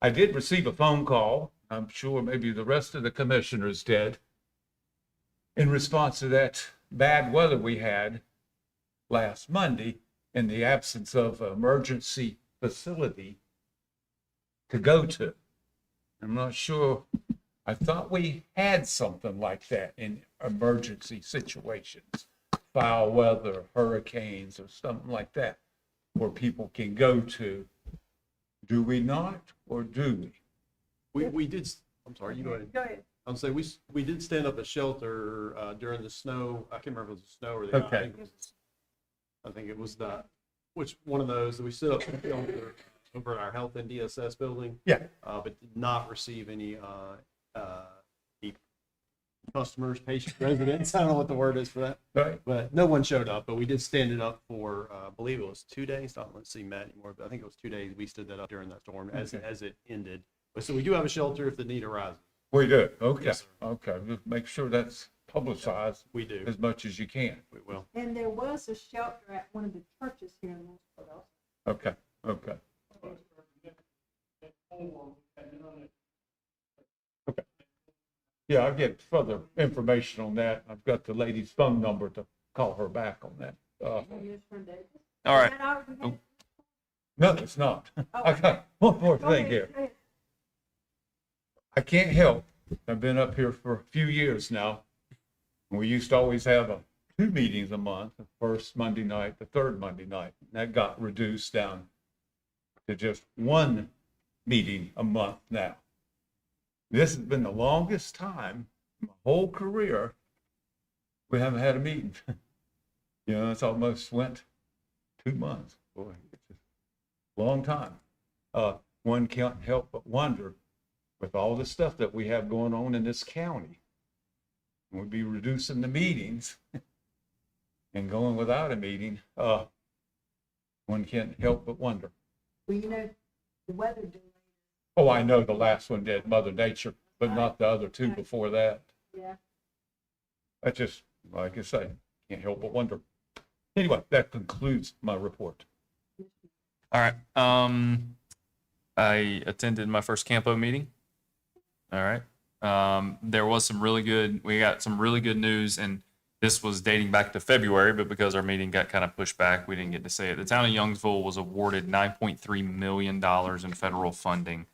did receive a phone call. I'm sure maybe the rest of the commissioners did, in response to that bad weather we had last Monday in the absence of an emergency facility to go to. I'm not sure. I thought we had something like that in emergency situations, foul weather, hurricanes, or something like that, where people can go to. Do we not, or do we? We did, I'm sorry, you go ahead. Go ahead. I'll say we did stand up a shelter during the snow. I can't remember if it was the snow or the Okay. I think it was the, which one of those that we stood up a shelter over at our health and DSS building. Yeah. But did not receive any customers, patients, residents. I don't know what the word is for that. Right. But no one showed up. But we did stand it up for, I believe it was 2 days. Let's see Matt anymore, but I think it was 2 days. We stood that up during that storm as it ended. But so we do have a shelter if the need arises. We do. Okay. Yes, sir. Okay. Just make sure that's publicized We do. as much as you can. We will. And there was a shelter at one of the churches here in Louisville. Okay. Okay. Okay. Yeah, I'll get further information on that. I've got the lady's phone number to call her back on that. All right. No, it's not. I got one more thing here. I can't help. I've been up here for a few years now. We used to always have 2 meetings a month, the first Monday night, the third Monday night. That got reduced down to just 1 meeting a month now. This has been the longest time in my whole career we haven't had a meeting. You know, it's almost went 2 months. Boy, it's a long time. One can't help but wonder, with all the stuff that we have going on in this county, we'll be reducing the meetings and going without a meeting. One can't help but wonder. Well, you know, the weather delay. Oh, I know the last one did, Mother Nature, but not the other 2 before that. Yeah. I just, like I say, can't help but wonder. Anyway, that concludes my report. All right. I attended my first Campo meeting. All right. There was we got some really good news, and this was dating back to February, but because our meeting got kind of pushed back, we didn't get to say it. The town of Youngsville was awarded $9.3 million in federal funding.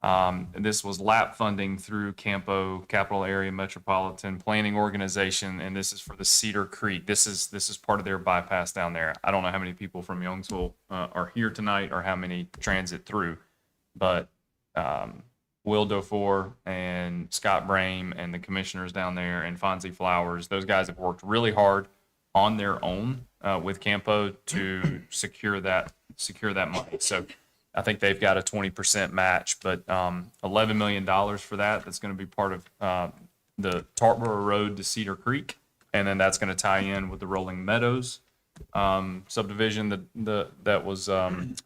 And this was LAP funding through Campo, Capital Area Metropolitan Planning Organization, and this is for the Cedar Creek. This is part of their bypass down there. I don't know how many people from Youngsville are here tonight or how many transit through, but Will Dofor and Scott Brame and the commissioners down there and Fonzie Flowers, those guys have worked really hard on their own with Campo to secure that money. So I think they've got a 20% match, but $11 million for that. That's going to be part of the Tartboro Road to Cedar Creek, and then that's going to tie in with the Rolling Meadows subdivision. That was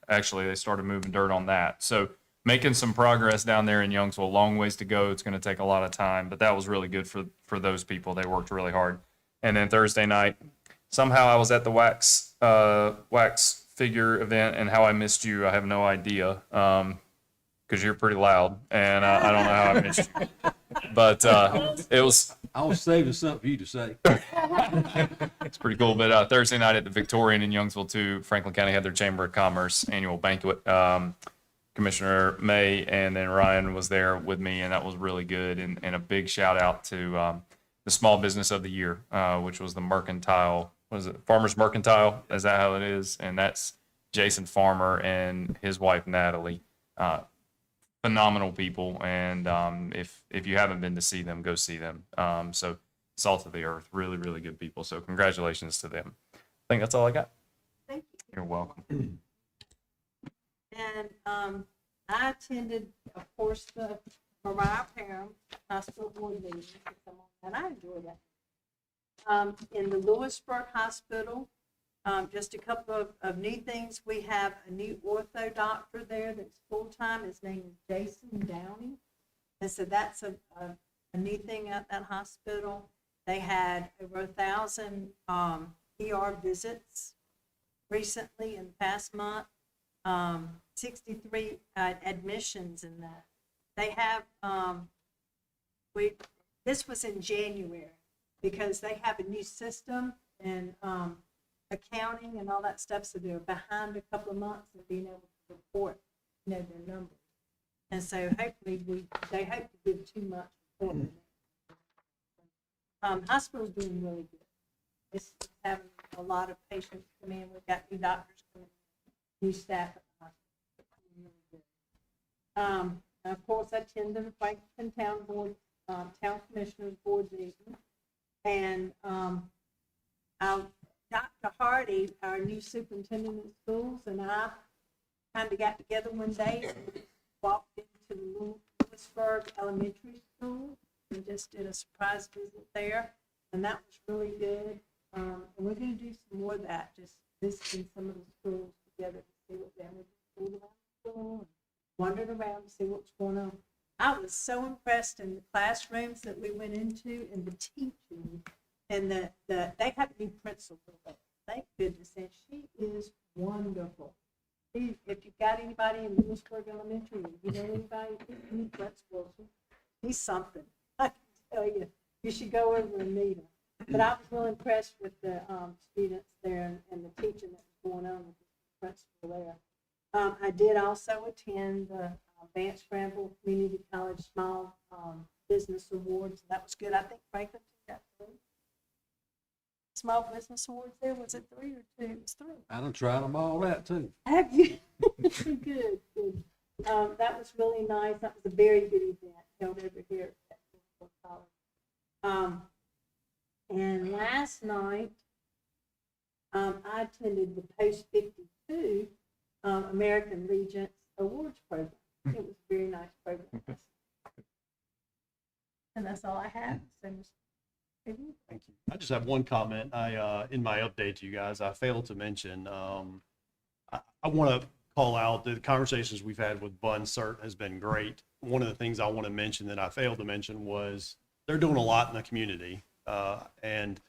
actually they started moving dirt on that. So making some progress down there in Youngsville. Long ways to go. It's going to take a lot of time, but that was really good for those people. They worked really hard. And then Thursday night, somehow I was at the wax figure event, and how I missed you, I have no idea, because you're pretty loud, and I don't know how I missed you. But it was. I was saving something for you to say. It's pretty cool. But Thursday night at the Victorian in Youngsville too, Franklin County had their Chamber of Commerce annual banquet. Commissioner May and then Ryan was there with me, and that was really good. And a big shout out to the Small Business of the Year, which was the Mercantile. What is it? Farmers Mercantile. Is that how it is? And that's Jason Farmer and his wife Natalie. Phenomenal people, and if you haven't been to see them, go see them. So salt of the earth, really, really good people. So congratulations to them. I think that's all I got. Thank you. You're welcome. And I attended, of course, the Mariah Parham Hospital Board meeting, and I enjoyed that. In the Lewisburg Hospital, Just a couple of new things. We have a new ortho doctor there that's full-time. His name is Jason Downey. And so that's a new thing at that hospital. They had over 1,000 ER visits recently in the past month, 63 admissions in that. They have, this was in January because they have a new system and accounting and all that stuff, so they're behind a couple of months of being able to report, their numbers. And so hopefully they hope to give 2 months reporting. Hospital's doing really good. It's having a lot of patients come in. We've got new doctors coming in, new staff at the hospital. Really good. Of course, I attended the Franklin Town Board, Town Commissioners Board meeting. And Dr. Hardy, our new superintendent of schools, and I kind of got together one day and walked into the Lewisburg Elementary School and just did a surprise visit there. And that was really good. And we're going to do some more of that, just visiting some of the schools together to see what they're doing around the school, and wandering around to see what's going on. I was so impressed in the classrooms that we went into and the teaching, and they have a new principal there. Thank goodness, and she is wonderful. If you've got anybody in Lewisburg Elementary, or you know anybody in the principal, he's something. I can tell you, you should go over and meet him. But I was really impressed with the students there and the teaching that was going on with the principal there. I did also attend the Vance Scramble Community College Small Business Awards. That was good. I think Franklin got 3 small business awards there. Was it 3 or 2? It was 3. I done tried them all that too. Have you? Good. That was really nice. That was a very good event held over here at College. And last night, I attended the Post 52 American Legion's Awards program. It was a very nice program. And that's all I have. So, Thank you. I just have one comment. In my update to you guys, I failed to mention, I want to call out the conversations we've had with Bun Cert has been great. One of the things I want to mention that I failed to mention was they're doing a lot in the community. And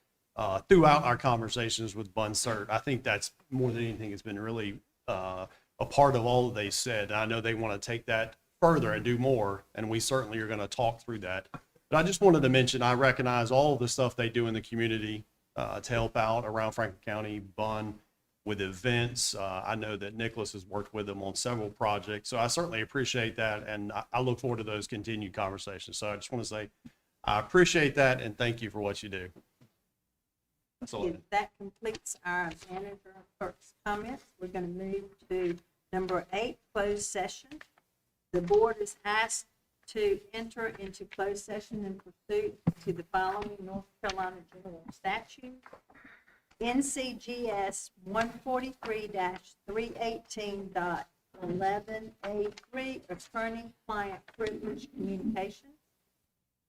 throughout our conversations with Bun Cert, I think that's more than anything has been really a part of all that they said. I know they want to take that further and do more, and we certainly are going to talk through that. But I just wanted to mention, I recognize all of the stuff they do in the community to help out around Franklin County, Bun, with events. I know that Nicholas has worked with them on several projects, so I certainly appreciate that, and I look forward to those continued conversations. So I just want to say, I appreciate that, and thank you for what you do. That's all. That completes our manager and clerk's comments. We're going to move to number 8, closed session. The board is asked to enter into closed session in pursuit to the following North Carolina General Statute. NCGS 143-318.11A3, attorney-client privilege communication.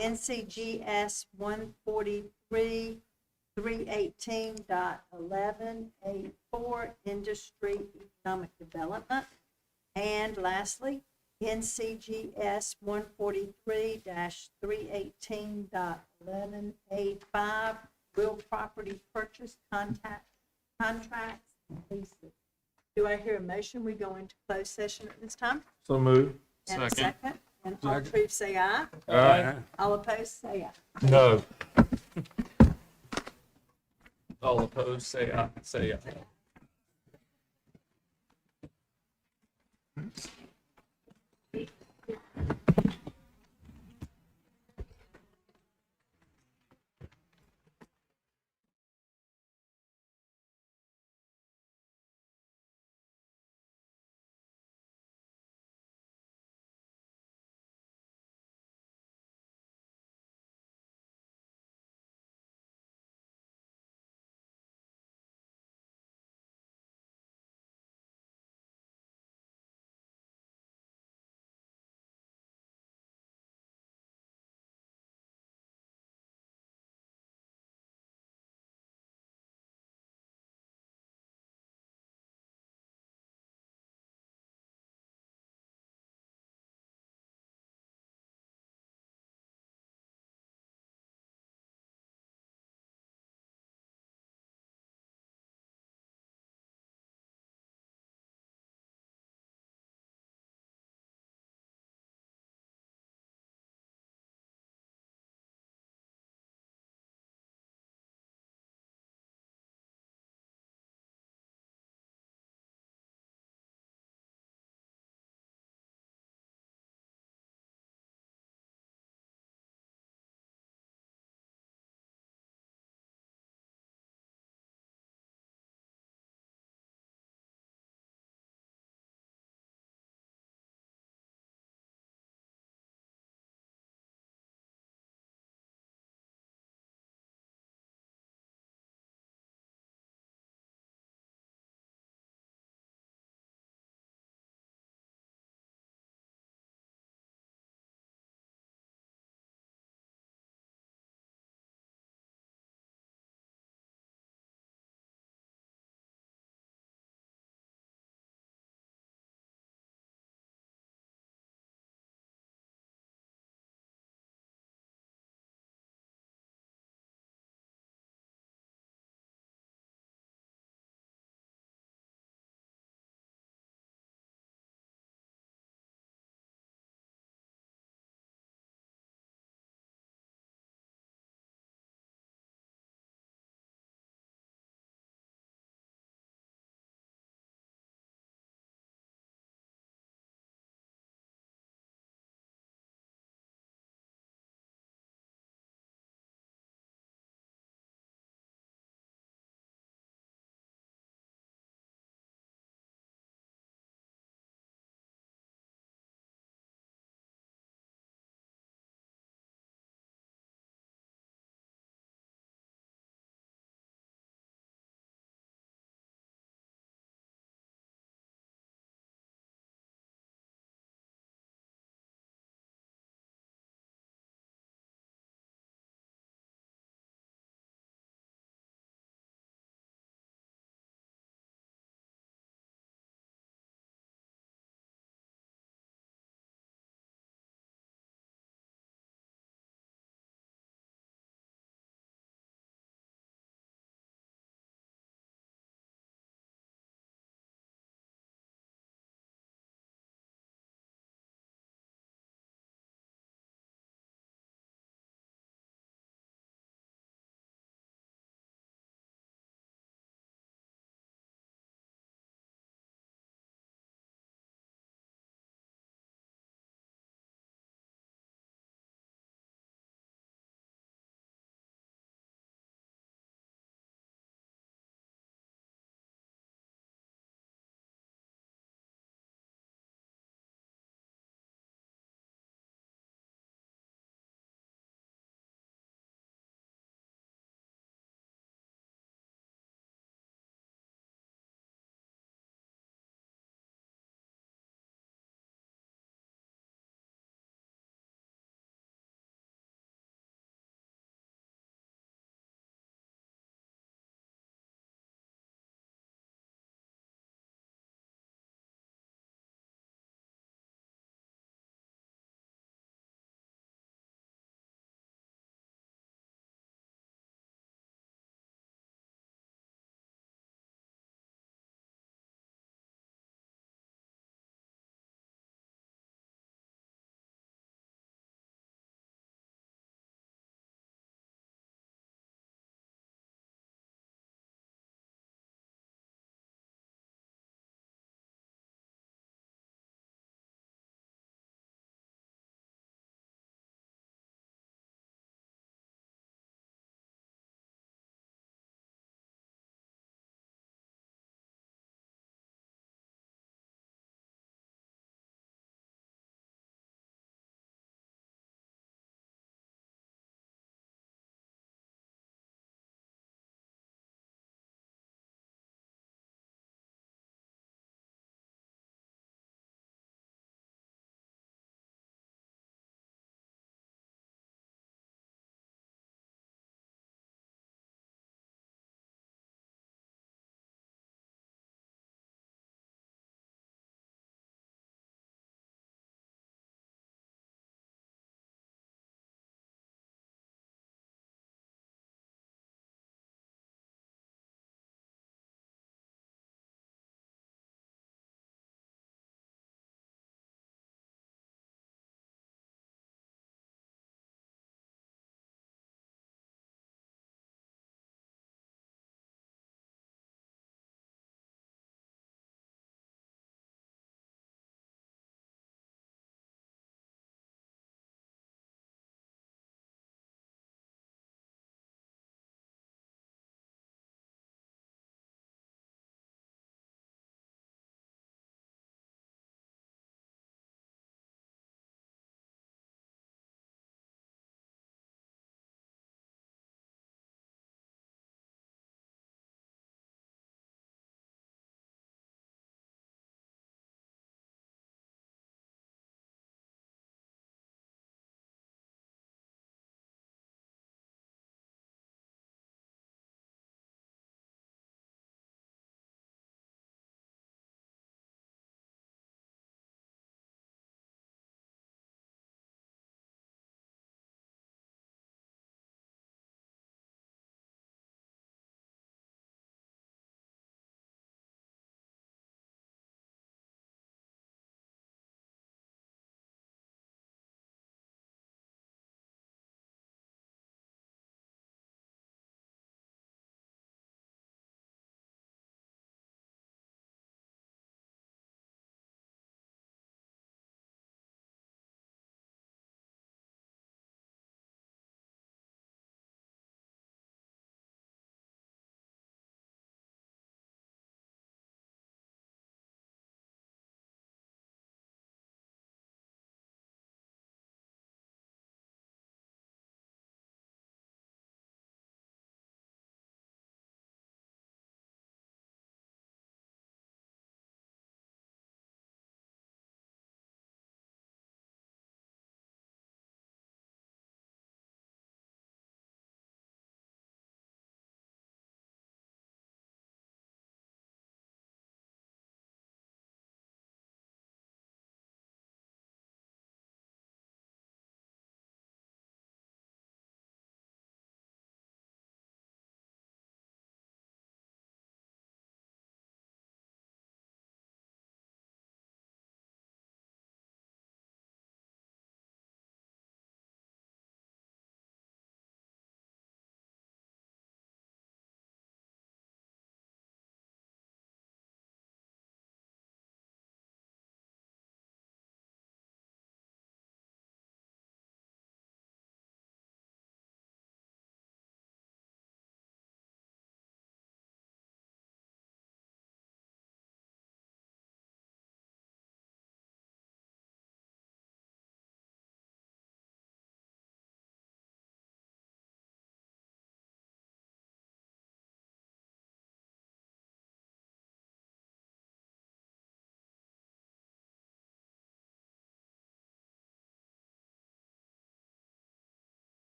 NCGS 143-318.11A4, industry economic development. And lastly, NCGS 143-318.11A5, real property purchase contracts and leases. Do I hear a motion? We go into closed session at this time? So moved. And a second? And all approve, say aye. Aye. All opposed, say aye. No. All opposed, say aye.